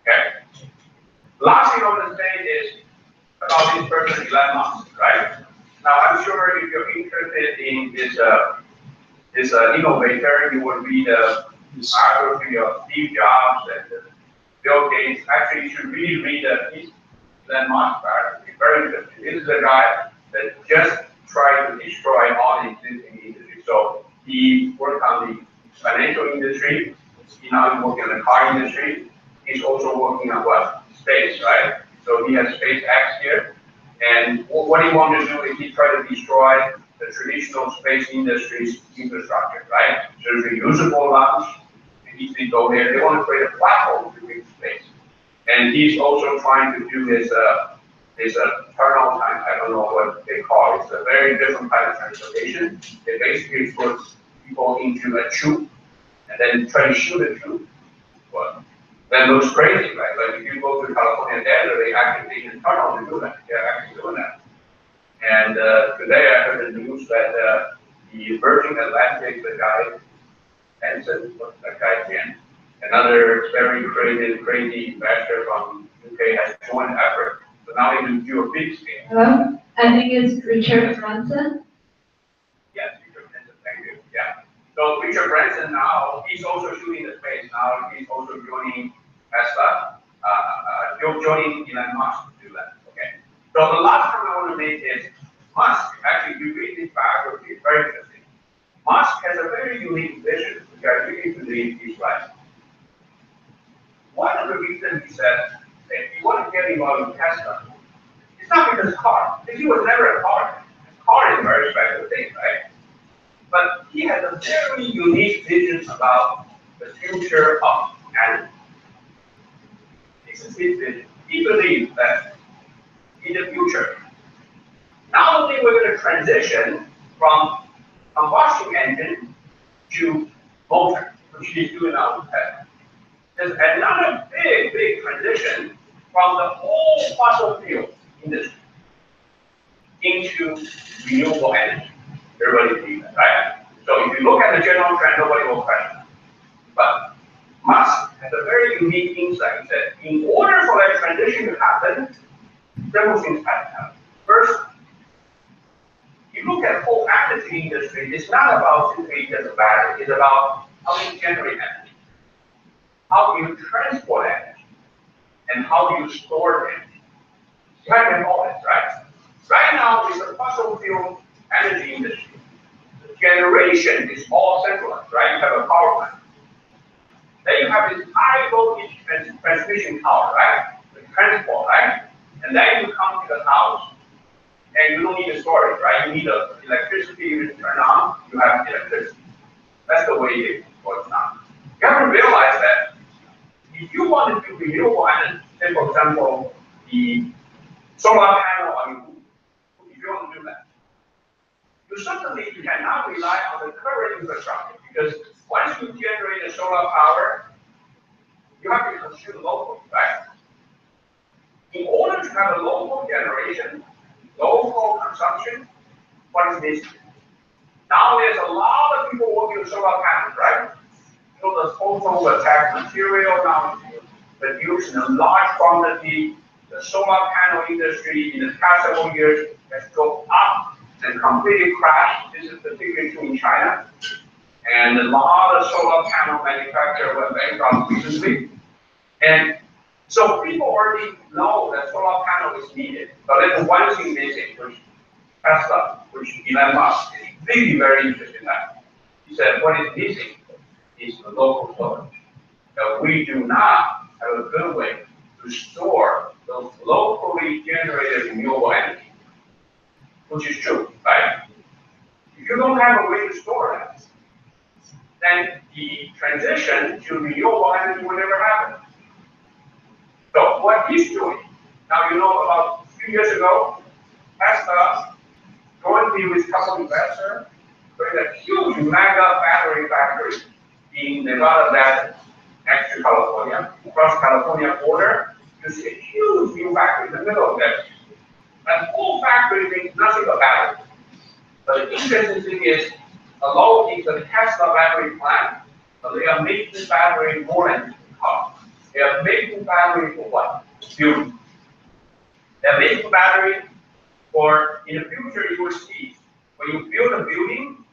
Okay. Last thing I want to say is about this person, Elon Musk, right? Now, I'm sure if you're interested in this innovator, you will read the biography of Steve Jobs and Bill Gates. Actually, you should really read Elon Musk biography. Very interesting. This is a guy that just tried to destroy all the existing industries. So he worked on the financial industry. He's now working on the car industry. He's also working on what? Space, right? So he has SpaceX here. And what he wanted to do is he tried to destroy the traditional space industry's infrastructure, right? So reusable launch, and easily go there. They want to create a platform to reach space. And he's also trying to do this turnout time. I don't know what they call it. It's a very different kind of transportation. They basically put people into a tube and then try to shoot a tube. Well, that looks crazy, right? But if you go to California desert, they actually can turn on to do that. They're actually doing that. And today I heard the news that the Virgin Atlantic, the guy, Benson, what's that guy's name? Another very crazy investor from UK has joined effort. So now they can do a big scale. Hello, I think it's Richard Branson. Yes, Richard Branson, thank you. Yeah. So Richard Branson now, he's also shooting the space. Now he's also joining Tesla, joining Elon Musk to do that. Okay. So the last point I want to make is Musk, actually, you read his biography, it's very interesting. Musk has a very unique vision, which I really believe is right. One of the reasons he said that he wanted to get involved in Tesla, it's not because car, because he was never a car. Car is a very special thing, right? But he has a very unique vision about the future of energy. This is his vision. He believes that in the future, not only we're going to transition from combustion engine to motor, which he's doing now with Tesla. There's another big transition from the whole fossil fuel industry into renewable energy. Everybody believes that, right? So if you look at the general trend, nobody will question it. But Musk has a very unique insight that in order for that transition to happen, several things have to happen. First, you look at the whole energy industry, it's not about simply just a battery, it's about how you generate energy, how you transport energy, and how you store energy. You have to have all this, right? Right now, with the fossil fuel energy industry, the generation is all centralized, right? You have a power plant. Then you have this high voltage transmission power, right? The transport, right? And then you come to the house, and you don't need a storage, right? You need electricity, you turn on, you have electricity. That's the way it works now. You have to realize that if you want to do renewable energy, say for example, the solar panel on your roof, if you want to do that, you certainly cannot rely on the current infrastructure because once you generate the solar power, you have to consume locally, right? In order to have a local generation, local consumption, what is missing? Now there's a lot of people working with solar panels, right? So the photovoltaic material now is produced in a large quantity. The solar panel industry in the past several years has gone up and completely crashed. This is particularly true in China. And a lot of solar panel manufacturers went bankrupt recently. And so people already know that solar panel is needed. But there's one thing missing, which Tesla, which Elon Musk is really very interested in that. He said what is missing is the local storage. That we do not have a good way to store those locally generated renewable energy, which is true, right? If you don't have a way to store that, then the transition to renewable energy will never happen. So what he's doing, now you know about 3 years ago, Tesla, jointly with a couple of investors, created a huge mega battery factory in Nevada Desert, next to California, across California border. You see a huge new factory in the middle of that. That whole factory makes nothing but batteries. But the interesting thing is, although it's a Tesla battery plant, but they are making battery more than car. They are making battery for what? Fuel. They're making battery for, in the future you will see, when you build a building,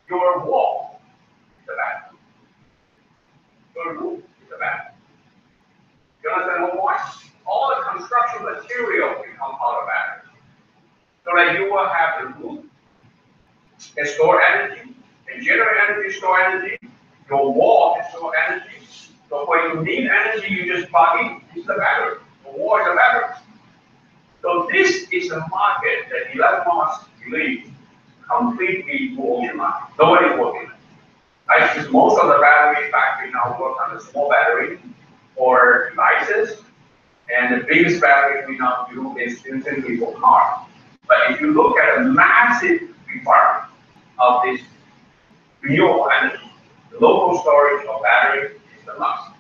your wall is a battery. Your roof is a battery. You understand one point? All the construction material will come out of batteries. So that you will have the roof can store energy, can generate energy, store energy. Your wall can store energy. So when you need energy, you just plug in. It's the battery. The wall is a battery. So this is a market that Elon Musk believes completely moving market. Nobody's working on it. Right? Because most of the battery factories now work on a small battery for devices, and the biggest battery we now do is simply for cars. But if you look at a massive requirement of this renewable energy, the local storage of battery is the must.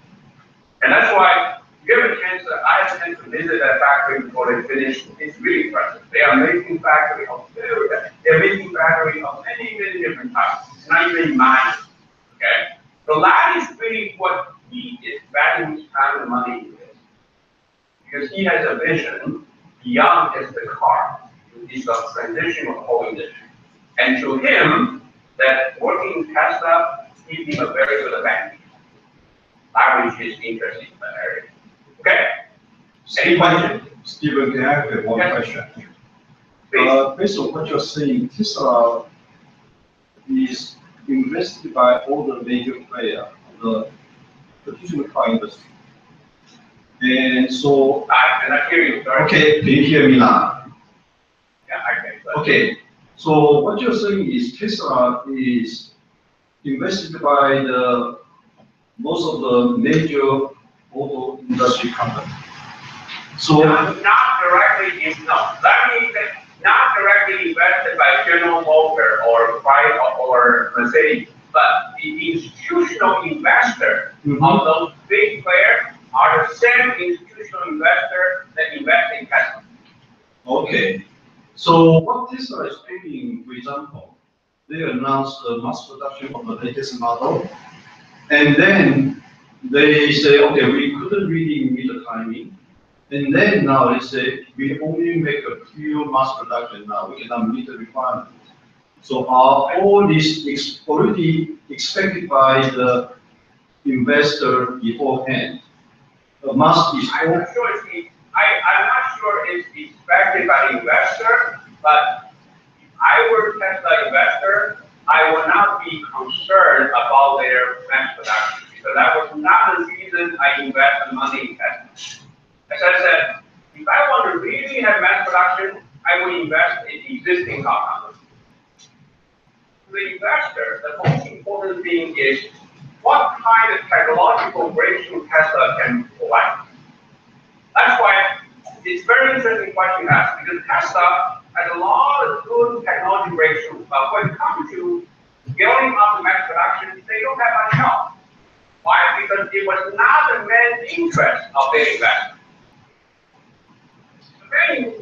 And that's why, if you have a chance, I have a chance to visit that factory before they finish. It's really impressive. They are making battery of they're making battery of many different types. It's not even mine. Okay? So that is really what he is valuing his time and money in this. Because he has a vision beyond just the car. It's a transition of the whole industry. And to him, that working in Tesla gives him a very good advantage. Leverage is interesting in that area. Okay? Any question? Stephen, can I have one Yes. question? Based on what you're saying, Tesla is invested by all the major players, the traditional car industry. And so, I cannot hear you, sorry. okay, can you hear me now? Yeah, I can. But Okay, so what you're saying is Tesla is invested by the most of the major auto industry companies. So, not directly, not directly invested by General Motors or Chrysler or Mercedes, but the institutional investor of those big players are the same institutional investor that invest in Tesla. okay. So what Tesla is doing, for example, they announced the mass production of the latest model, and then they say, okay, we couldn't really meet the timing. And then now they say, we only make a pure mass production now, we cannot meet the requirement. So all this is already expected by the investor beforehand. The mass is I'm not sure it's expected by the investor, but if I were a Tesla investor, I would not be concerned about their mass production, because that was not the reason I invested money in Tesla. As I said, if I want to really have mass production, I would invest in existing car companies. To the investor, the most important thing is what kind of technological breakthrough Tesla can provide. That's why it's a very interesting question you ask, because Tesla has a lot of good technology breakthroughs, but when it comes to scaling up the mass production, they don't have much help. Why? Because it was not the main interest of the investor.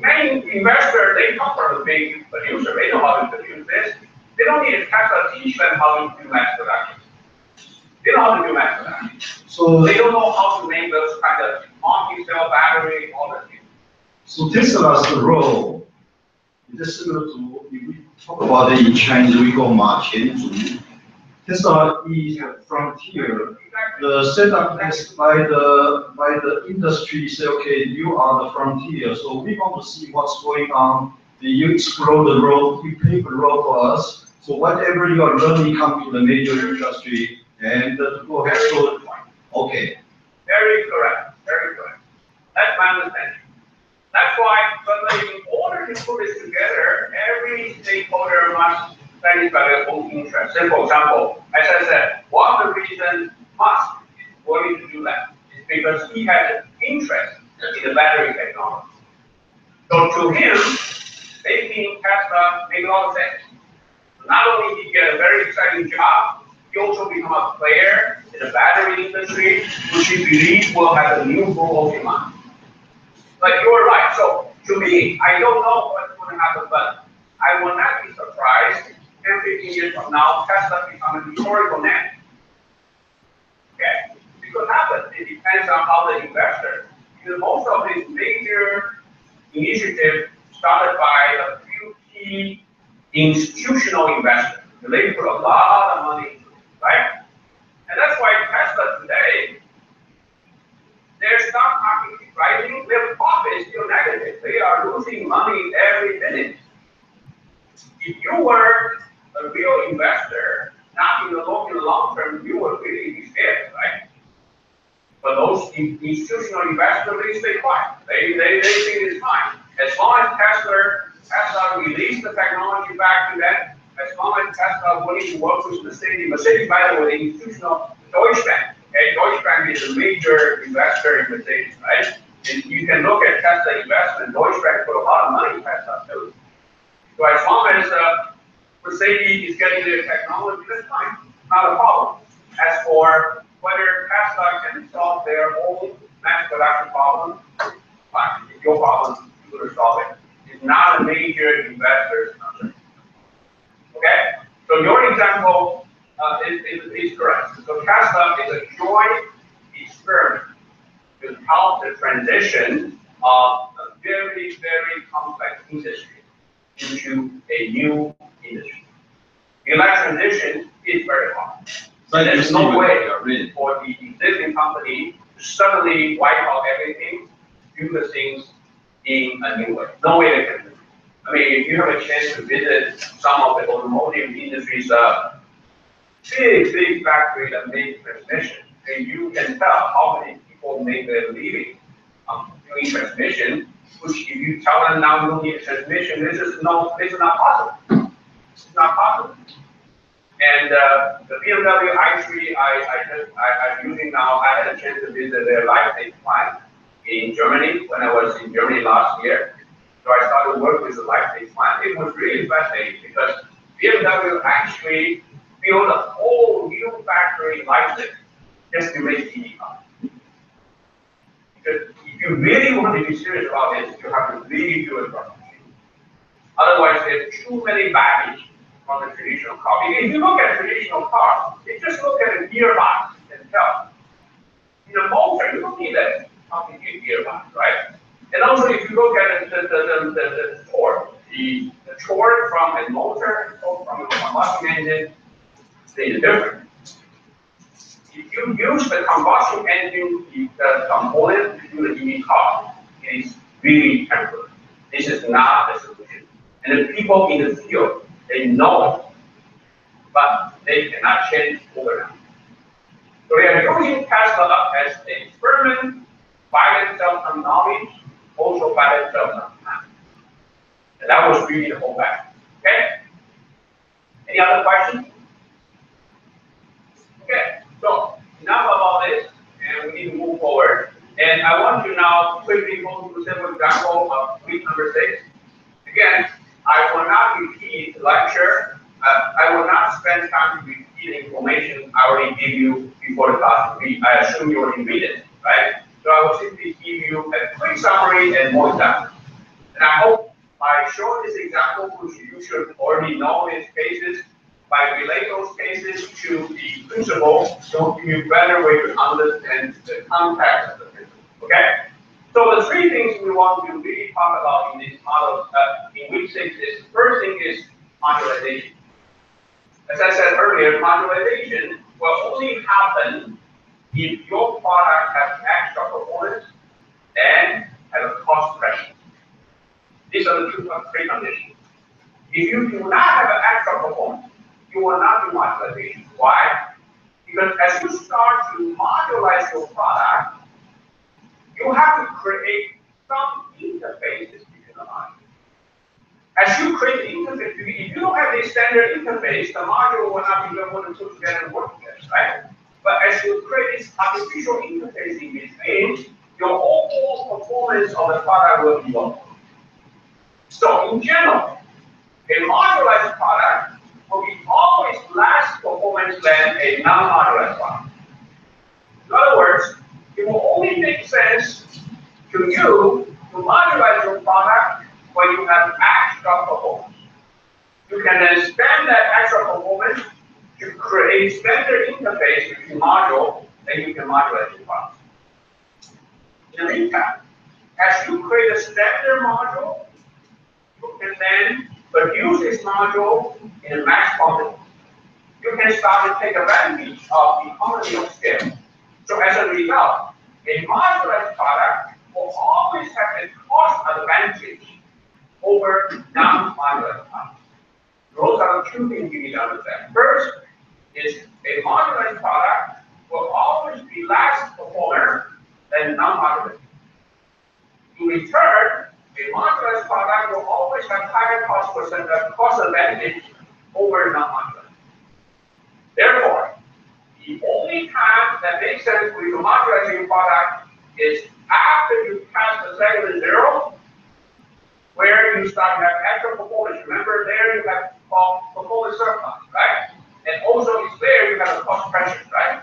Many investors, they come from a big producer, they know how to produce this. They don't need a Tesla to teach them how to do mass production. They know how to do mass production. So they don't know how to make those kind of multi-cell battery, all the things. So Tesla's role is similar to, if we talk about it in Chinese, we call 马前卒. Tesla is a frontier. The setup is by the industry say, okay, you are the frontier, so we want to see what's going on. You explore the road, you pave the road for us. So whatever you are learning come to the major industry and go ahead. So, okay. Very correct. Very correct. That's my understanding. That's why, but in order to put this together, every stakeholder must manage by their own interest. So for example, as I said, one of the reasons Musk is willing to do that is because he has an interest in the battery technology. So to him, making Tesla makes a lot of sense. Not only did he get a very exciting job, he also become a player in the battery industry, which he believes will have a new global demand. But you're right. So to me, I don't know what's going to happen, but I will not be surprised 10, 15 years from now, Tesla becomes a historical name. Okay? It could happen. It depends on how the investors, because most of these major initiatives started by a few key institutional investors. They put a lot of money into it, right? And that's why Tesla today, their stock market is rising, their profit is still negative. They are losing money every minute. If you were a real investor, not in the long term, you would really be scared, right? But those institutional investors, they stay quiet. They think it's fine. As long as Tesla released the technology back to them, as long as Tesla willing to work with Mercedes, by the way, the institutional Deutsche Bank. Okay, Deutsche Bank is a major investor in Mercedes, right? And you can look at Tesla investment. Deutsche Bank put a lot of money in Tesla too. So as long as Mercedes is getting their technology, that's fine, not a problem. As for whether Tesla can solve their own mass production problem, fine. It's your problem, you're going to solve it. It's not a major investor's concern. Okay? So your example is correct. So Tesla is a joint experiment to help the transition of a very, very complex industry into a new industry. That transition is very hard. So there's no way for the existing company to suddenly wipe out everything, do the things in a new way. No way they can do it. I mean, if you have a chance to visit some of the automotive industry's big factory that make transmission, and you can tell how many people make their living doing transmission, which if you tell them now you don't need a transmission, this is not possible. It's not possible. And the BMW i3 I'm using now, I had a chance to visit their Leipzig plant in Germany when I was in Germany last year. So I started work with the Leipzig plant. It was really fascinating because BMW actually built a whole new factory in Leipzig just to make EV cars. Because if you really want to be serious about this, you have to really do it properly. Otherwise, there's too many baggage on the traditional car. If you look at traditional cars, you just look at a gearbox and tell. In a motor, you don't need a complicated gearbox, right? And also, if you look at the torque, the torque from a motor or from a combustion engine, they are different. If you use the combustion engine component to do the EV car, it is really temporary. This is not the solution. And the people in the field, they know it, but they cannot change overnight. So they are using Tesla as an experiment, by themselves some knowledge, also by themselves some time. And that was really the whole back. Okay? Any other questions? Okay, so enough about this, and we need to move forward. And I want to now quickly go through several examples of week number 6. Again, I will not repeat the lecture. I will not spend time to repeat the information I already gave you before the class. I assume you already read it, right? So I will simply give you a quick summary and more examples. And I hope by showing this example, which you should already know these cases, by relate those cases to the principle, it will give you a better way to understand the context of the principle. Okay? So the 3 things we want to really talk about in this model in week 6 is, the first thing is modularization. As I said earlier, modularization will only happen if your product has extra performance and has a cost pressure. These are the 2 preconditions. If you do not have an extra performance, you will not do modularization. Why? Because as you start to modularize your product, you have to create some interfaces between the modules. As you create interface, if you don't have a standard interface, the module will not be able to put together and work together, right? But as you create this artificial interface in between, your overall performance of the product will be low. So in general, a modularized product will be always less performance than a non-modularized product. In other words, it will only make sense to you to modularize your product when you have extra performance. You can then spend that extra performance to create standard interface between module, and you can modularize your product. In the meantime, as you create a standard module, you can then produce this module in a mass quantity. You can start to take advantage of the economy of scale. So as a result, a modularized product will always have a cost advantage over non-modularized products. Those are the 2 things you need to understand. First is a modularized product will always be less performer than non-modularized. In return, a modularized product will always have higher cost advantage over non-modularized. Therefore, the only time that makes sense for you to modularize your product is after you pass the segment 0, where you start to have extra performance. Remember, there you have performance surplus, right? And also, it's there you have a cost pressure, right?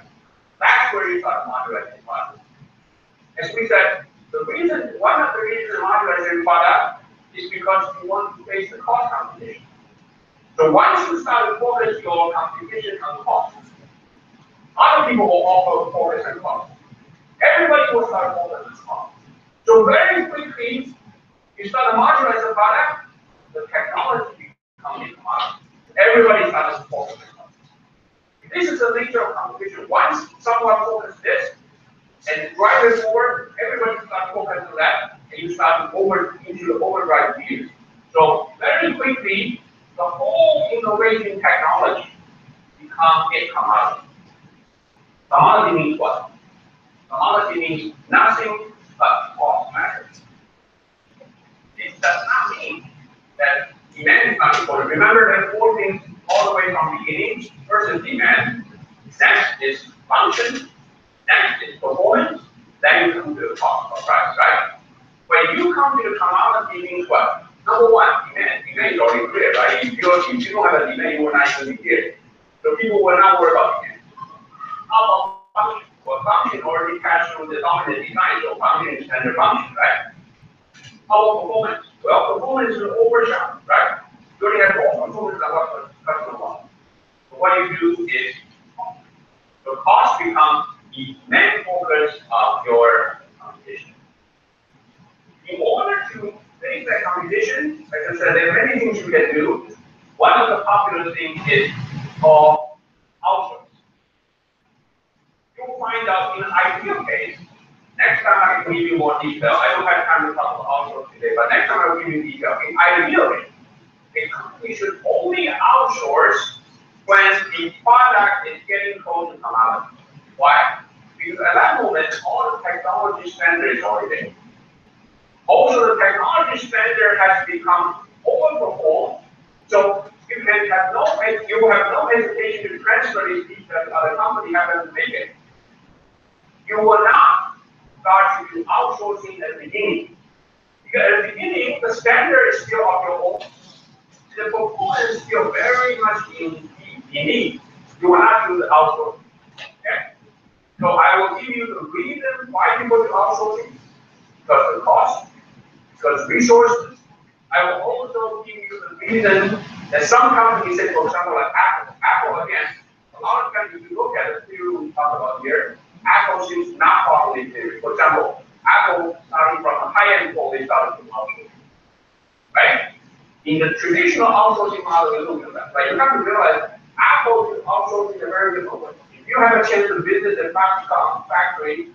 That's where you start modularizing your product. As we said, one of the reasons modularizing your product is because you want to face the cost competition. So once you start to focus your competition on cost, other people will also focus on cost. Everybody will start focusing on cost. So very quickly, you start to modularize the product, the technology becomes a commodity. Everybody starts to focus on cost. This is the nature of competition. Once someone focuses this and drive it forward, everybody starts focusing on that, and you start to into the overdrive gears. So very quickly, the whole innovation technology becomes a commodity. Commodity means what? Commodity means nothing but cost matters. It does not mean that demand is not important. Remember that four things all the way from beginning. First is demand, next is function, next is performance, then you come to the cost or price, right? When you come to the commodity, means what? Number one, demand. Demand is already clear, right? If you don't have a demand, you will not even be here. So people will not worry about demand. How about function? Well, function already passed through the dominant design, so function is standard function, right? How about performance? Well, performance is overshot, right? You already have all performance than what the customer wants. So what you do is the cost becomes the main focus of your competition. In order to face that competition, like I said, there are many things you can do. One of the popular things is called outsource. You'll find out in an ideal case, next time I can give you more detail. I don't have time to talk about outsource today, but next time I will give you detail. In ideally, a company should only outsource when the product is getting close to commodity. Why? Because at that moment, all the technology standard is already there. Also, the technology standard has become overperformed, so you have no hesitation to transfer these details to other companies haven't made it. You will not start to do outsourcing at the beginning. Because at the beginning, the standard is still of your own. The performance is still very much in need. You will not do the outsourcing. Okay? So I will give you the reason why people do outsourcing. Because the cost, because resources. I will also give you the reason that some companies say, for example, like Apple. Apple, again, a lot of times if you look at the theory we talked about here, Apple seems not properly theory. For example, Apple starting from a high-end phone, they started from outsourcing. Right? In the traditional outsourcing model, you look at that. Right? You have to realize Apple outsourcing is a very different way. If you have a chance to visit the Foxconn factory in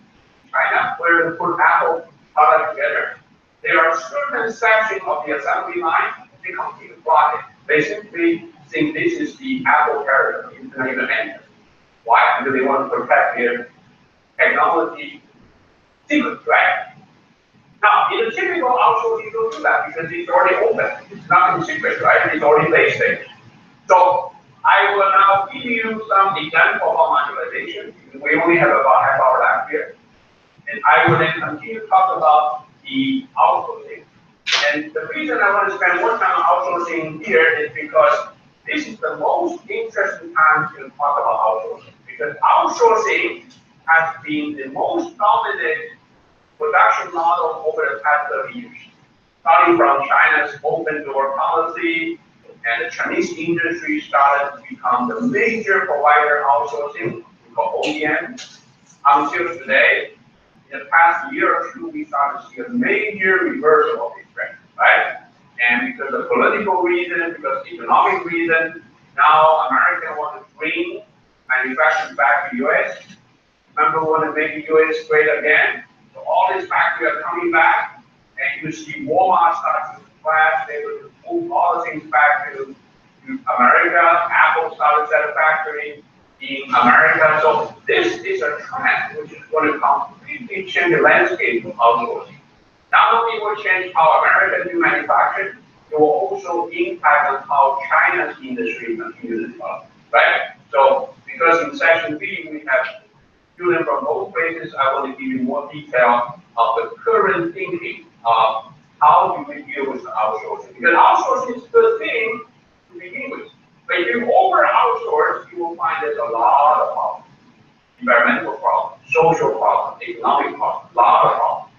China, where they put Apple product together, there are certain sections of the assembly line they completely block it. They simply think this is the Apple character. It's not even enter. Why? Because they want to protect their technology secrets, right? Now, in a typical outsourcing, you don't do that because it's already open. It's nothing secret, right? It's already late stage. So I will now give you some example of modularization. We only have about half hour left here. And I will then continue to talk about the outsourcing. And the reason I want to spend more time on outsourcing here is because this is the most interesting time to talk about outsourcing. Because outsourcing has been the most dominant production model over the past 30 years. Starting from China's open door policy, and the Chinese industry started to become the major provider outsourcing, we call OEM, until today. In the past year or two, we started to see a major reversal of this trend, right? And because of political reasons, because of economic reasons, now America wants to bring manufacturing back to the US. Remember, we want to make the US great again. So all these factories are coming back, and you see Walmart starting to crash. They will move all the things back to America. Apple started set a factory in America. So this is a trend which is going to completely change the landscape of outsourcing. Not only will change how America do manufacturing, it will also impact on how China's industry continues to develop, right? So because in session B we have students from both places, I want to give you more detail of the current thinking of how do we deal with outsourcing. Because outsourcing is the thing to begin with. But if you over outsource, you will find there's a lot of problems. Environmental problems, social problems, economic problems, a lot of problems.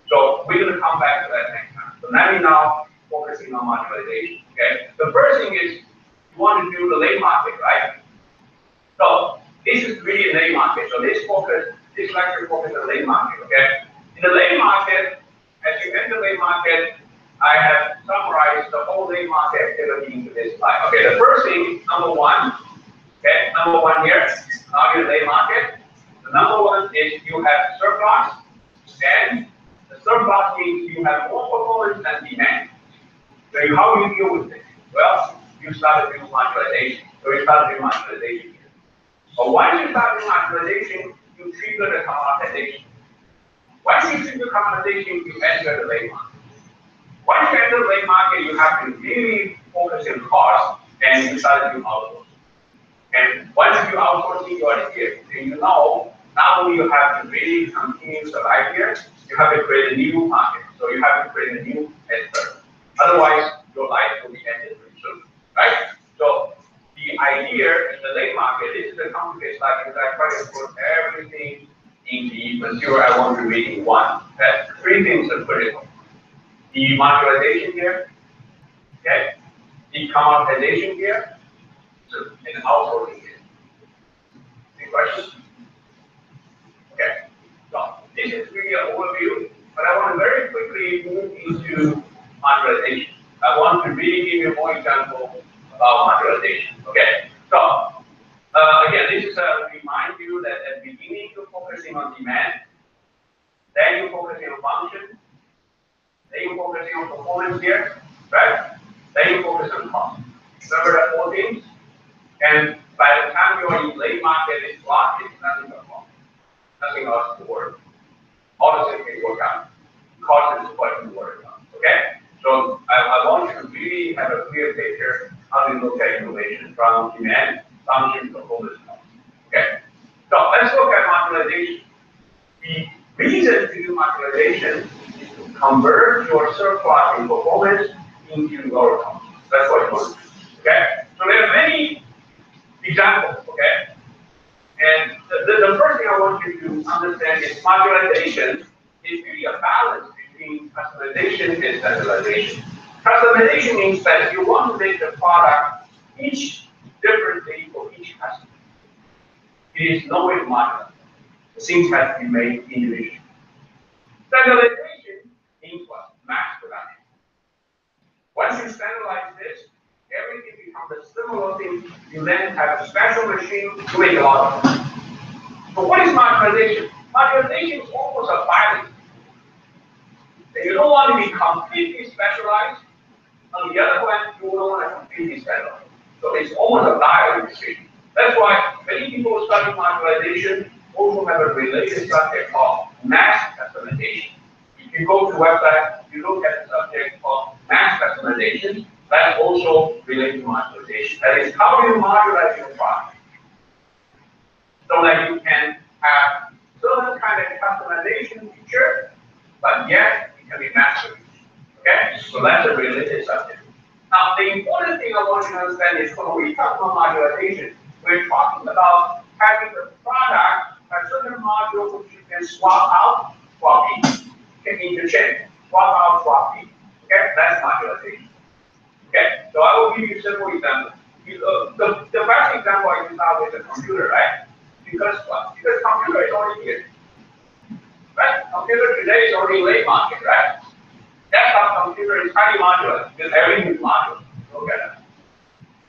So we're going to come back to that next time. So let me now focusing on modularization. Okay. The first thing is you want to do the labor market, right? So this is really a labor market. So this lecture focuses on the labor market. Okay. In the labor market, as you enter the labor market, I have summarized the whole labor market activity into this slide. Okay. The first thing, number one. Okay. Number one here. Now you're in the labor market. The number one is you have surplus, and the surplus means you have more performance than demand. So how do you deal with this? Well, you start to do modularization. So you start to do modularization here. But once you start doing modularization, you trigger the commoditization. Once you trigger commoditization, you enter the late market. Once you enter the late market, you have to really focus on cost, and you start to do outsourcing. And once you outsourcing, you are here. And you know, not only you have to really continue to survive here, you have to create a new market. So you have to create a new expert. Otherwise, your life will be ended pretty soon, right? So the idea in the late market, this is a complicated slide because I try to put everything in the material I want to read in one. Okay? Three things are critical. The modularization here, okay? The commoditization here, and outsourcing here. Any questions? Okay. So this is really an overview, but I want to very quickly move into modularization. I want to really give you more examples about modularization. Okay. So again, this is to remind you that at the beginning you're focusing on demand, then you're focusing on function, then you're focusing on performance here, right? Then you focus on cost. Remember the 4 things? And by the time you're in late market, it's blocked, it's nothing but cost. Nothing else to work. All the same thing work out. Cost is what you work on. Okay? So I want you to really have a clear picture how to look at innovation from demand, function, performance, cost. Okay? So let's look at modularization. The reason to do modularization is to convert your surplus in performance into lower cost. That's what you want to do. Okay? So there are many examples, okay? And the first thing I want you to understand is modularization is really a balance between customization and standardization. Customization means that you want to make the product each differently for each customer. It is no way to modular. The things have to be made individually. Standardization means what? Mass production. Once you standardize this, everything becomes a similar thing. You then have a special machine to make a lot of it. So what is modularization? Modularization is almost a balance. And you don't want to be completely specialized. On the other hand, you don't want to completely specialize. So it's almost a dialogue decision. That's why many people study modularization also have a related subject called mass customization. If you go to the website, you look at the subject called mass customization, that's also related to modularization. That is, how do you modularize your product? So that you can have certain kind of customization feature, but yet it can be mass produced. Okay? So that's a related subject. Now, the important thing I want you to understand is when we talk about modularization, we're talking about having the product a certain module which you can swap out, swap in. You can interchange, swap out, swap in. Okay? That's modularization. Okay? So I will give you simple examples. The best example I can start with is a computer, right? Because what? Because computer is already here. Right? Computer today is already late market, right? Desktop computer is highly modular because everything is modular. Look at that.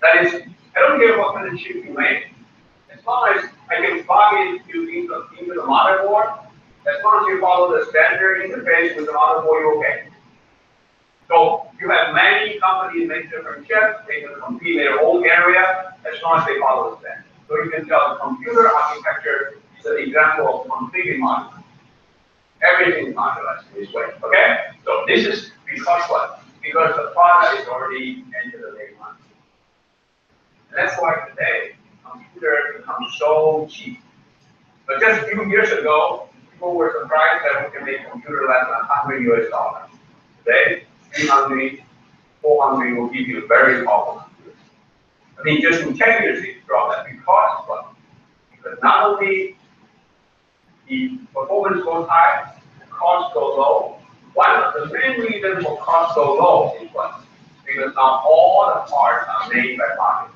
That is, I don't care what kind of chip you make. As long as I can plug it into the motherboard, as long as you follow the standard interface with the motherboard, you're okay. So you have many companies make different chips, they can compete in their own area as long as they follow the standard. So you can tell the computer architecture is an example of completely modular. Everything is modularized in this way. Okay? So this is because what? Because the product is already entered the late market. And that's why today computer becomes so cheap. But just a few years ago, people were surprised that we can make computer less than $100 US. Today, 300, 400 will give you a very powerful computer. I mean, just in 10 years, it dropped that because what? Because not only the performance goes high, the cost goes low. One of the main reasons for cost go low is what? Because now all the parts are made by market.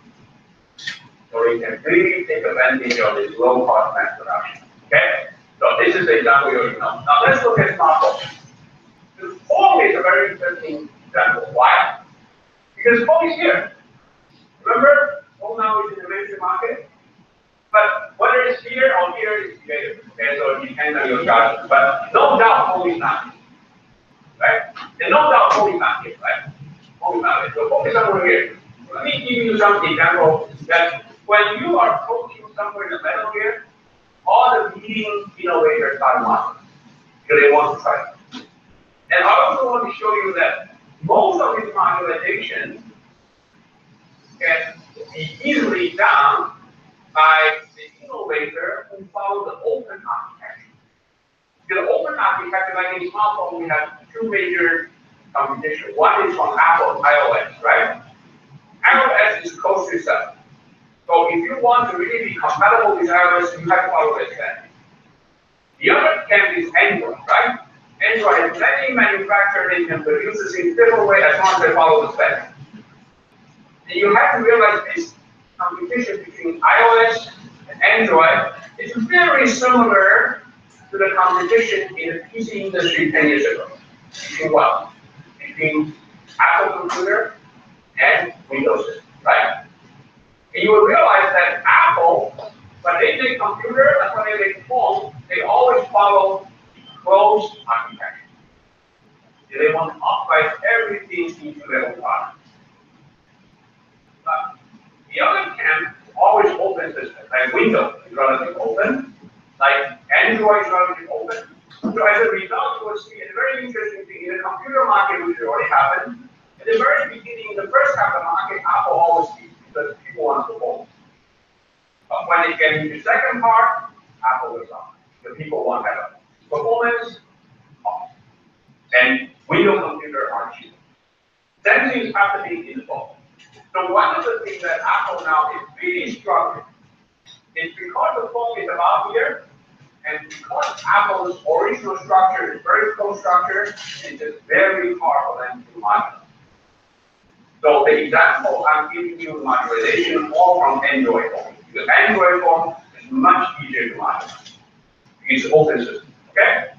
So you can really take advantage of this low cost mass production. Okay? So this is the example you already know. Now let's look at smartphone. The phone is a very interesting example. Why? Because phone is here. Remember, phone now is in the mainstream market. But whether it's here or here is related. Okay, so it depends on your judgment. But no doubt phone is not here. Right? And no doubt phone is not here, right? Phone move out of it. So focus on over here. Let me give you some example that when you are approaching somewhere in the middle here, all the leading innovators start modeling because they want to try it. And I also want to show you that most of these modularizations can be easily done by the innovator who follows the open architecture. The open architecture, like in smartphone, we have two major competition. One is from Apple, iOS, right? iOS is closed system. So if you want to really be compatible with iOS, you have to follow the standard. The other camp is Android, right? Android has many manufacturers, they can produce this in different way as long as they follow the standard. And you have to realize this competition between iOS and Android is very similar to the competition in the PC industry 10 years ago. Between what? Between Apple computer and Windows system, right? And you will realize that Apple, when they make computer and when they make phone, they always follow closed architecture. They want to optimize everything into their own product. The other camp is always open system, like Windows is relatively open, like Android is relatively open. So as a result, you will see a very interesting thing in the computer market, which already happened. At the very beginning, the first half of the market, Apple always beats because people want to perform. But when they get into the second part, Apple will stop. The people want to have performance, and Windows computer are cheap. Same thing is happening in the phone. So one of the things that Apple now is really struggling is because the phone is about here, and because Apple's original structure is very close structure, it's just very hard for them to modulate. So the example I'm giving you modularization all from Android phone, because Android phone is much easier to modulate. It's open system, okay?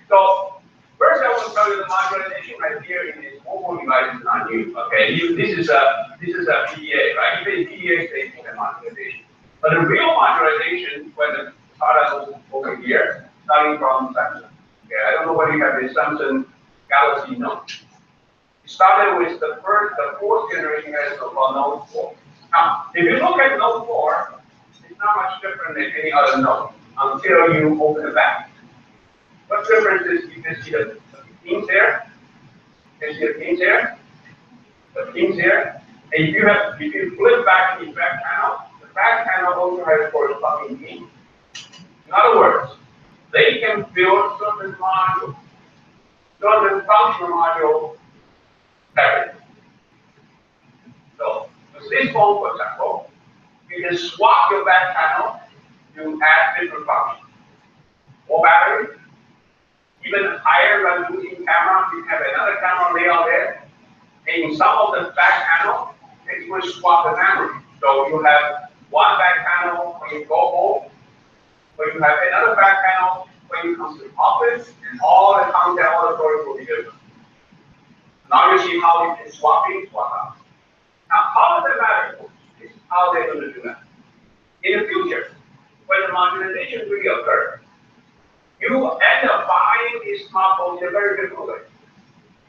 So first I want to tell you the modularization right here in this mobile device is not new, okay? This is a PDA, right? Even PDA stays in the modularization. But the real modularization, when the product over here, starting from Samsung. Okay, I don't know whether you have the Samsung Galaxy Note. It started with the fourth generation as called Note 4. Now, if you look at Note 4, it's not much different than any other Note until you open the back. What difference is you can see the pins there, you can see the pins there, the pins there, and if you flip back the back panel also has corresponding pins. In other words, they can build certain modules, certain functional modules separately. So, with this phone, for example, you can swap your back panel to add different functions. More battery, even higher resolution camera, you have another camera layout there. And in some of the back panel, it will swap the memory. So you have one back panel when you go home, but you have another back panel when you come to the office, and all the content, all the storage will be different. Now you see how you can swap in, swap out. Now, how does that matter? This is how they're going to do that. In the future, when the modularization really occurs, you end up buying these smartphones in a very different way.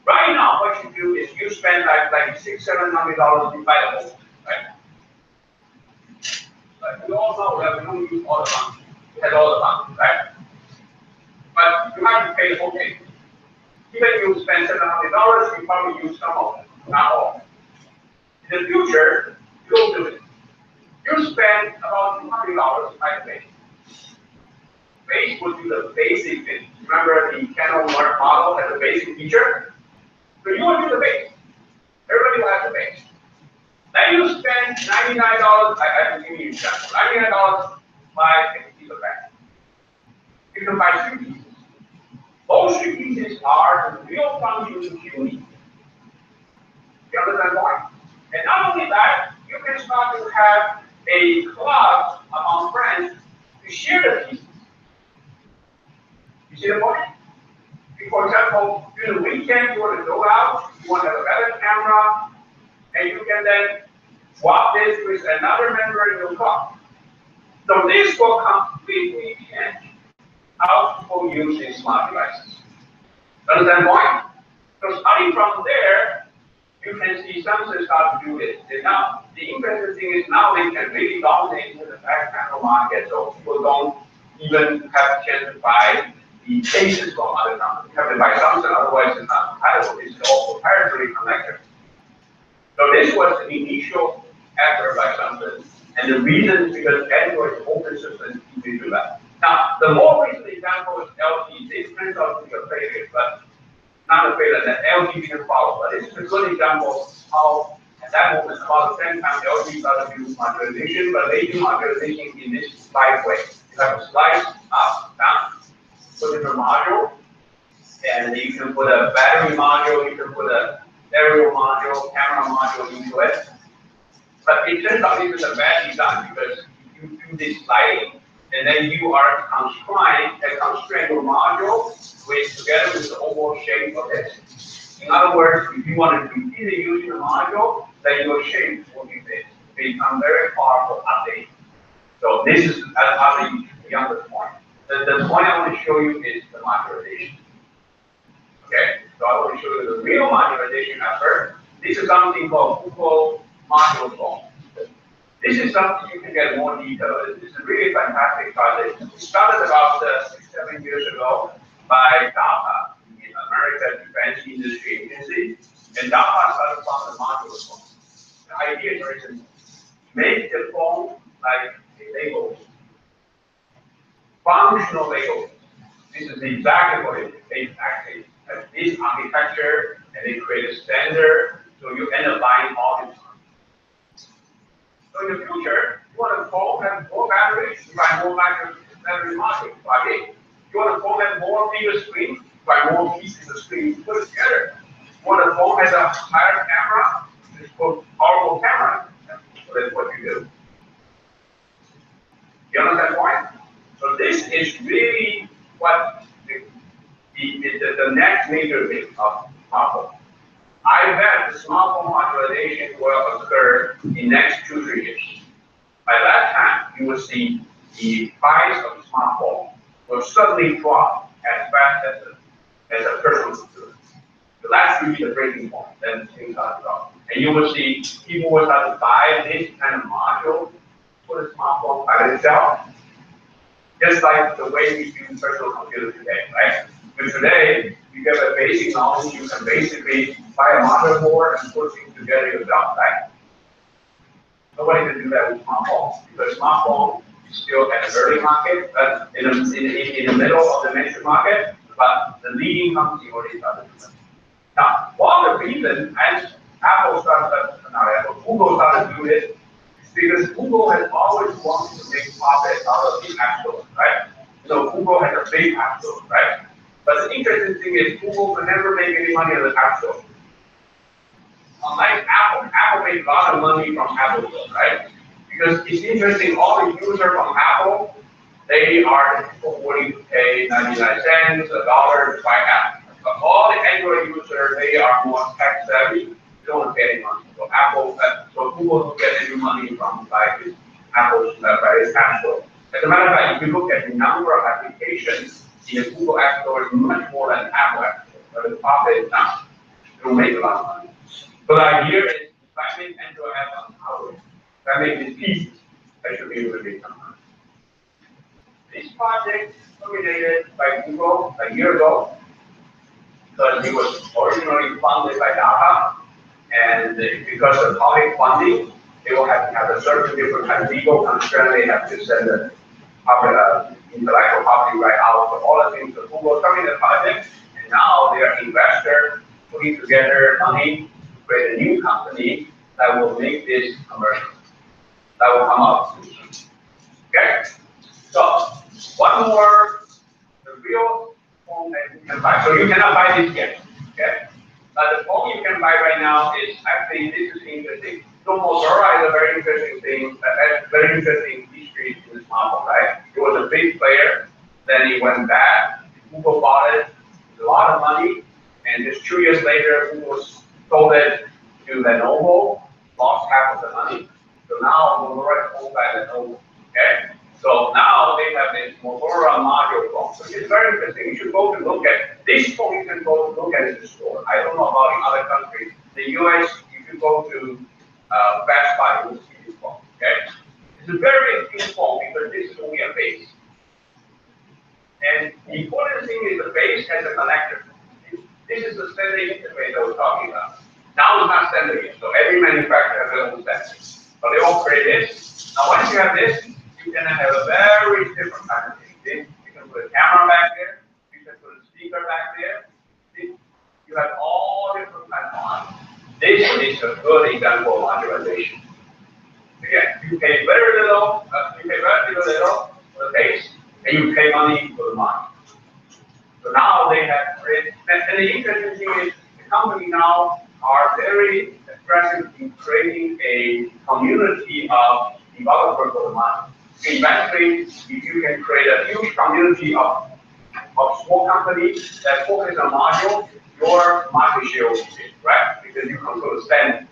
Right now, what you do is you spend like $600–700 to buy the whole, right? But we all know that we don't use all the functions. We have all the functions, right? But you have to pay the whole thing. Even if you spend $700, you probably use some of them, not all. In the future, you don't do it. You spend about $200 to buy the base. Base would do the basic thing. Remember the Canon model has a basic feature? So you will do the base. Everybody will have the base. Then you spend $99, I can give you an example, $99 buy a piece of back. You can buy 3 pieces. Those 3 pieces are the real functions you need. You understand why? And not only that, you can start to have a club among friends to share the pieces. You see the point? For example, during the weekend, you want to go out, you want to have a better camera, and you can then swap this with another member in your club. So this will completely change how people use these smart devices. Understand why? So starting from there, you can see Samsung start to do this. And now, the interesting thing is now they can really dominate the back panel market, so people don't even have a chance to buy the cases from other companies. You have to buy Samsung, otherwise it's not compatible. It's all proprietary connector. So this was the initial effort by Samsung, and the reason is because Android is open system to do that. Now, the more recent example is LG. This turns out to be a failure, but not a failure that LG didn't follow. But this is a good example of how, at that moment, about the same time, LG started to do modularization, but they do modularization in this slide way. You have a slice up, down, put in a module, and you can put a battery module, you can put a stereo module, camera module into it. But it turns out this is a bad design because you do this sliding, and then you are constrained your module together with the overall shape of it. In other words, if you want to repeat it using the module, then your shape will be fixed. It becomes very hard to update. So this is the youngest point. The point I want to show you is the modularization. Okay, so I want to show you the real modularization effort. This is something called Google Module Phone. This is something you can get more detail. This is a really fantastic project. It started about 6-7 years ago by DARPA, the American Defense Industry Agency, and DARPA started from the module phone. The idea is very simple. Make the phone like a Lego. Functional Lego. This is exactly what it is. Exactly. This architecture, and they create a standard, so you end up buying all the time. So in the future, you want a phone have more batteries, you buy more battery modules. Okay. You want a phone have more bigger screen, you buy more pieces of screen, put it together. You want a phone has a higher camera, it's called powerful camera. So that's what you do. You understand the point? So this is really what the next major thing of smartphone. I bet the smartphone modularization will occur in next 2-3 years. By that time, you will see the price of the smartphone will suddenly drop as fast as a personal computer. So that's really the breaking point. Then things start to drop. And you will see people will start to buy this kind of module for the smartphone by itself. Just like the way we use personal computers today, right? But today, you get a basic knowledge, you can basically buy a motherboard and put things together yourself, right? Nobody can do that with smartphone, because smartphone is still at the early market, in the middle of the mainstream market, but the leading company already started doing it. Now, one of the reasons, as Google started doing it, is because Google has always wanted to make profit out of the App Store, right? So Google has a big App Store, right? But the interesting thing is Google can never make any money on the App Store. Unlike Apple, Apple makes a lot of money from Apple Store, right? Because it's interesting, all the users from Apple, they are the people willing to pay 99 cents, $1 to buy Apple. But all the Android users, they are more tech savvy, they don't want to pay any money. So Google don't get any money from by its App Store. As a matter of fact, if you look at the number of applications in the Google App Store, is much more than Apple App Store. But the profit is not. It will make a lot of money. So the idea is, if I make Android app on hardware, if I make these pieces, I should be able to make some money. This project originated by Google a year ago, because it was originally funded by DARPA, and because of public funding, they will have to have a certain different kind of legal constraint. They have to send the intellectual property right out. So all the things that Google started the project, and now they are investors putting together money to create a new company that will make this commercial. That will come out soon. Okay? So one more, the real phone that you can buy. So you cannot buy this yet. Okay? But the phone you can buy right now is actually, this is interesting. So Motorola is a very interesting thing, very interesting history in the smartphone, right? It was a big player, then it went bad. Google bought it, a lot of money, and just 2 years later, Google sold it to Lenovo, lost half of the money. So now Motorola is owned by Lenovo. Okay? So now they have this Motorola module phone, which is very interesting. You should go to look at this phone. You can go to look at it in the store. I don't know about in other countries. The the US, if you go to Best Buy, you will see this phone, okay? It's a very big phone because this is only a base. And the important thing is the base has a connector. This is the standard interface that we're talking about. Now it's not standard yet, so every manufacturer has their own standard. So they all create this. Now once you have this, you can have a very different kind of thing. You can put a camera back there, you can put a speaker back there. See? You have all different kinds of modules. This is a good example of modularization. Again, you pay very little for the base, and you pay money for the module. So now they have created, and the interesting thing is the company now are very aggressive in creating a community of developers for the module. Eventually, if you can create a huge community of small companies that focus on module, your market share will be big, right? Because you control the spending,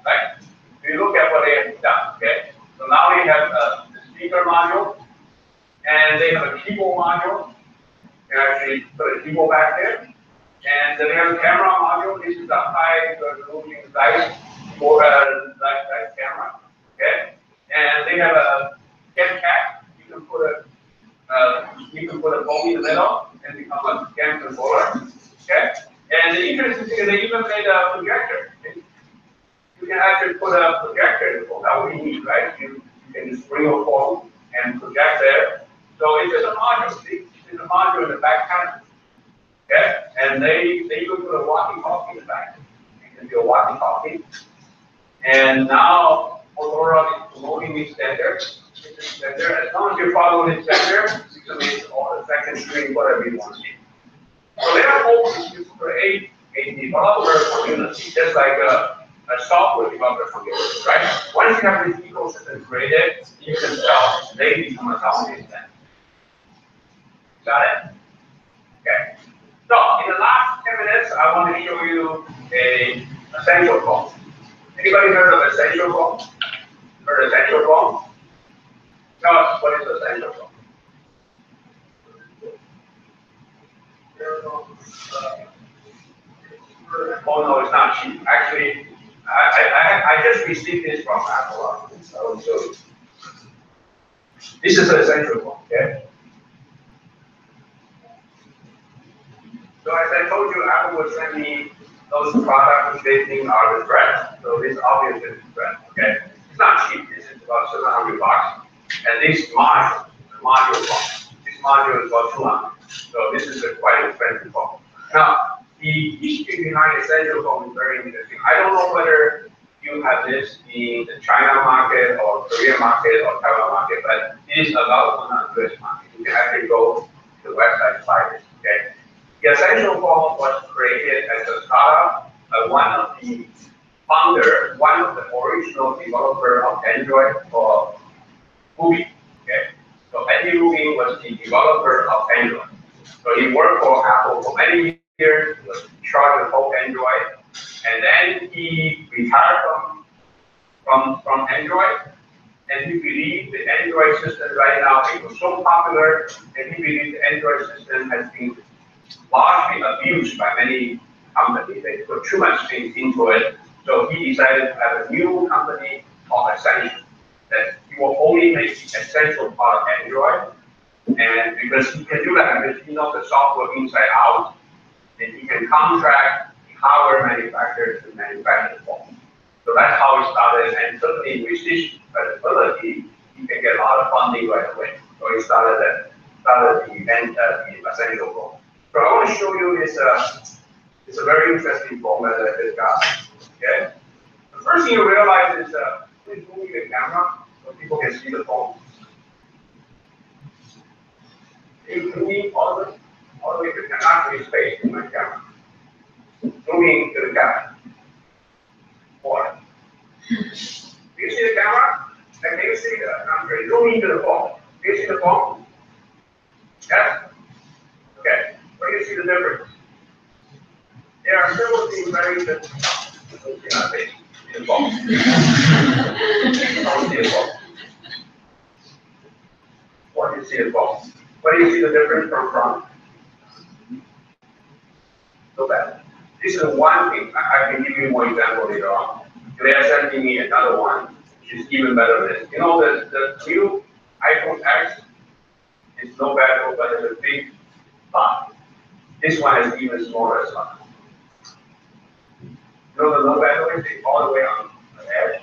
right? So you look at what they have done, okay? So now they have the speaker module, and they have a keyboard module. You can actually put a keyboard back there. And then they have a camera module. This is a high resolution size camera, okay? And they have a cam cap. You can put a phone in the middle and become a cam controller, okay? And the interesting thing is they even made a projector. You can actually put a projector in the phone. That would be neat, right? You can just bring your phone and project there. So it's just a module. See? It's a module in the back panel. Okay? And they even put a walkie-talkie in the back. You can do a walkie-talkie. And now Motorola is promoting these standards. As long as you follow this standard, you can make all the second screen, whatever you want to see. So their hope is to create a developer community, just like a software developer community, right? Once you have this ecosystem created, you can sell, they become a dominant standard. Got it? Okay. So in the last 10 minutes, I want to show you a essential phone. Anybody heard of essential phone? Heard of essential phone? Tell us what is essential phone. Oh no, it's not cheap. Actually, I just received this from Apple. I will show you. This is an essential phone, okay? So as I told you, Apple will send me those products which they think are the threat. So this obviously is a threat, okay? It's not cheap. This is about $700. And this module, the module phone, this module is about 200. So this is a quite expensive phone. Now, the history behind essential phone is very interesting. I don't know whether you have this in the China market or Korean market or Taiwan market, but it is available on the US market. You can actually go to the website to buy this, okay? The essential phone was created as a startup by one of the founder, one of the original developer of Android called Ruby, okay? So Andy Rubin was the developer of Android. So he worked for Apple for many years, was in charge of whole Android, and then he retired from Android, and he believed the Android system right now, it was so popular, and he believed the Android system has been largely abused by many companies. They put too much things into it, so he decided to have a new company called Essential, that he will only make the essential part of Android, and because he can do that because he knows the software inside out, and he can contract the hardware manufacturer to manufacture the phone. So that's how it started, and certainly with this credibility, he can get a lot of funding right away. So he started the essential phone. So I want to show you this. It's a very interesting phone that I just got. Okay. The first thing you realize is please move the camera so people can see the phone. You move all the way to the camera, space in my camera. Moving to the camera. 4. Do you see the camera? And can you see the number? Zoom into the phone. Do you see the phone? Yes? Okay. What do you see the difference? There are several things very different. You see my face in the phone. Don't see the phone. What do you see the phone? What do you see the difference from front? So bad. This is one thing. I can give you more examples. later on. They are sending me another one, which is even better than this. You know, the new iPhone X is no battery, but it's a big box. This one is even smaller as well. You know, the no battery is all the way on the edge.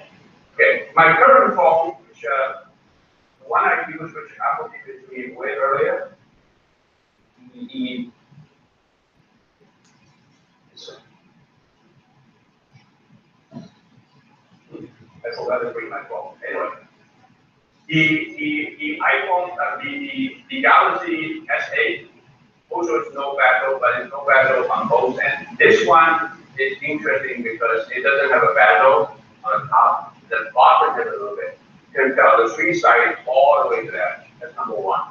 Okay, my current phone, which the one I use, which Apple gave it to me way earlier, I forgot to bring my phone. Anyway, the iPhone, the Galaxy S8 also is no battle, but it's no battle on both ends. This one is interesting because it doesn't have a battle on the top. The bottom has a little bit. You can tell the three side is all the way to that. That's number one.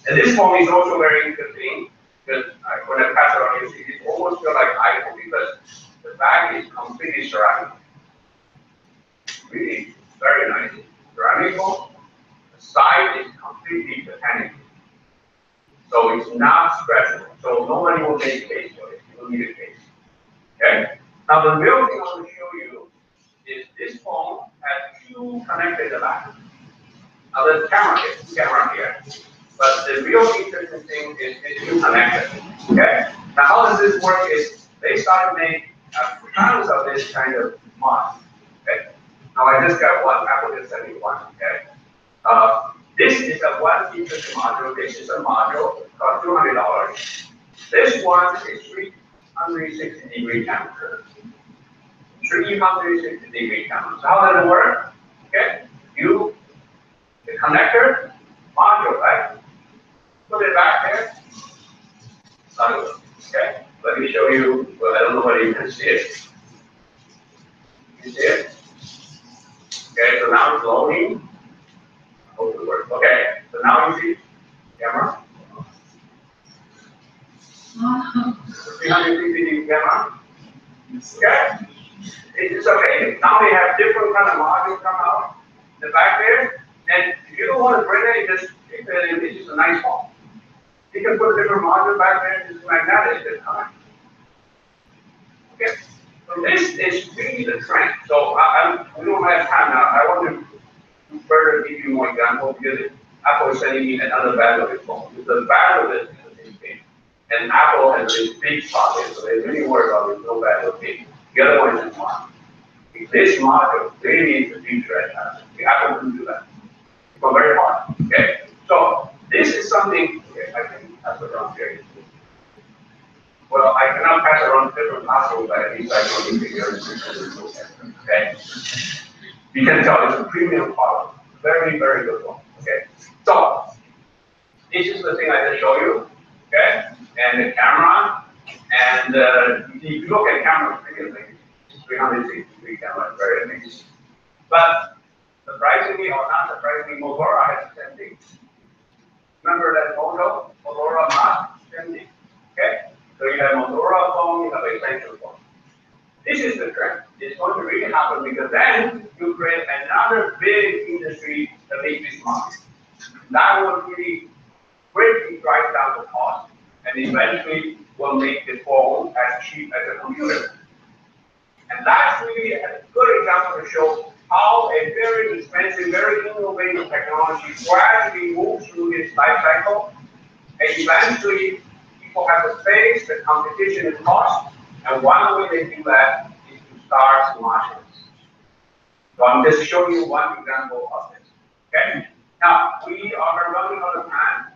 And this phone is also very interesting because when I pass it on, you see it almost feels like iPhone because the back is completely ceramic. Really very nice. Ceramic phone. The side is completely titanium. So it's not scratchable. So nobody will make a case for it. You don't need a case. Okay? Now the real thing I want to show you is this phone has two connectors in the back. Now there's two cameras here. But the real interesting thing is these two connectors. Okay? Now how does this work is they started to make tons of this kind of mod. Okay? Now I just got one, Apple just sent me one. Okay? This is a 1 feature module. This is a module cost $200. This one is 360-degree temperature. 360-degree temperature. So how does it work? Okay, the connector module, right? Put it back there. Okay, let me show you. Well, I don't know whether you can see it. You see it? Okay, so now it's loading. Hope it works. Okay, so now you see camera. 360-degree camera. Okay, it's amazing. Now we have different kind of modules come out in the back there, and if you don't want to bring it, just keep it. It's just a nice phone. You can put a different module back there, and just magnetic this time. Okay, so this is really the trend. So we don't have time now. I want to further give you more examples because Apple is sending me another battery phone. The battery is the same thing. And Apple has this big pocket, so they really worry about this no battery. The other one is smart. This module really is the future at times. Apple couldn't do that. It's very hard. Okay? So this is something I can pass it around here. Well, I cannot pass it around to different classrooms, but at least I know you can hear it. Okay? You can tell it's a premium product. Very, very good one. Okay. So this is the thing I just showed you. Okay. And the camera. And if you look at camera previously, 360-degree camera, very amazing. But surprisingly or not surprisingly, Motorola has the same thing. Remember that Motorola not same thing. Okay. So you have Motorola phone, you have a Essential phone. This is the trend. It's going to really happen because then you create another big industry that makes this money. That will really greatly drive down the cost and eventually will make the phone as cheap as a computer. And that's really a good example to show how a very expensive, very innovative technology gradually moves through this life cycle. And eventually people have the space, the competition is cost. And one way they do that is to start smartphones. So I'm just showing you one example of this. Okay? Now, we are running out of time.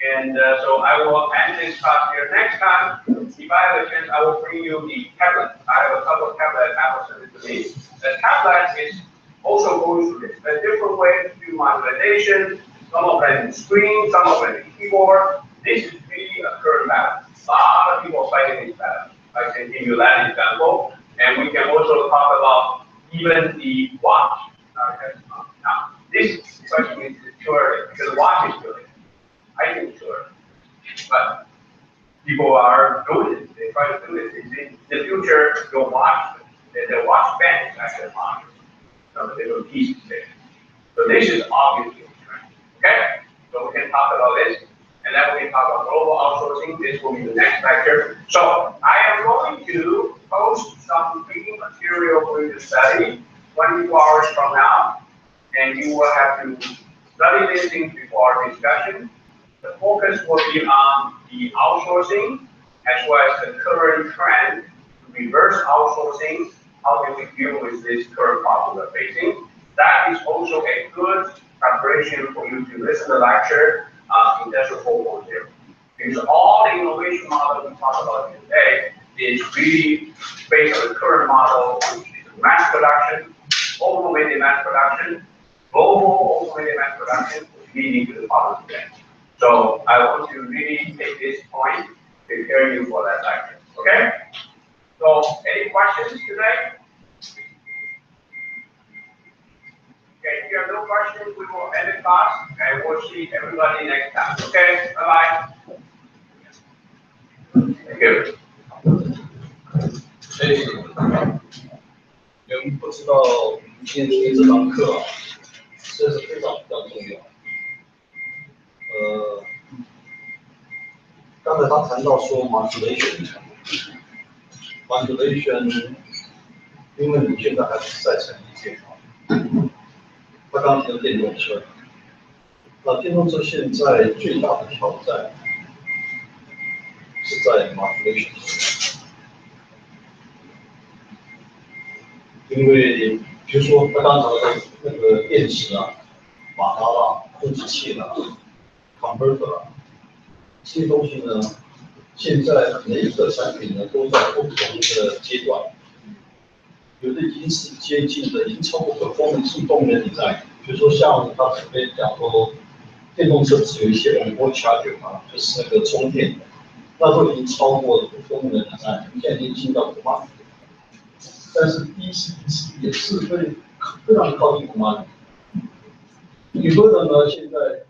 And so I will end this class here. Next time, if I have a chance, I will bring you the tablet. I have a couple of tablets Apple sent it to me. The tablet is also going through this. A different way to do modularization. Some of them in screen, some of them in keyboard. This is really a current battle. A lot of people fighting this battle. I can give you that example. And we can also talk about even the watch. Now, this question is too early because the watch is too early. I think it's too early. But people are doing it. They try to do it. In the future, your watch, the watch band is actually a watch. Some different pieces there. So this is obviously a trend. Okay? So we can talk about this. And then we can talk about global outsourcing. This will be the next lecture. So I am going to post some reading material for you to study 24 hours from now, and you will have to study these things before our discussion. The focus will be on the outsourcing as well as the current trend to reverse outsourcing. How do we deal with this current problem we're facing? That is also a good preparation for you to listen to the lecture on Industrial 4.0. Because all the innovation model we talk about today is really based on the current model, which is mass production, automated mass production, global automated mass production, leading to the problem today. So I want to really take this point to prepare you for that lecture. Okay? So any questions today? Okay, if you have no questions, we will end the class and we'll see everybody next time. Okay, bye-bye. Thank you. 你们不知道我们今天这堂课这是非常重要。刚才他谈到说 modulation， 因为你现在还是在成绩阶段。他刚提到电动车，那电动车现在最大的挑战是在 modulation， 因为比如说他刚才的那个电池啊、马达啦、控制器啦、converter 啦，这些东西呢，现在每一个产品呢都在不同的阶段。有的已经是接近的，已经超过performance动能在。比如说像他这边讲说，电动车只有一些 onboard charger 嘛，就是那个充电的，那都已经超过动能在，现在已经进到5码。但是 DC 也是会非常靠近5码。有的人呢，现在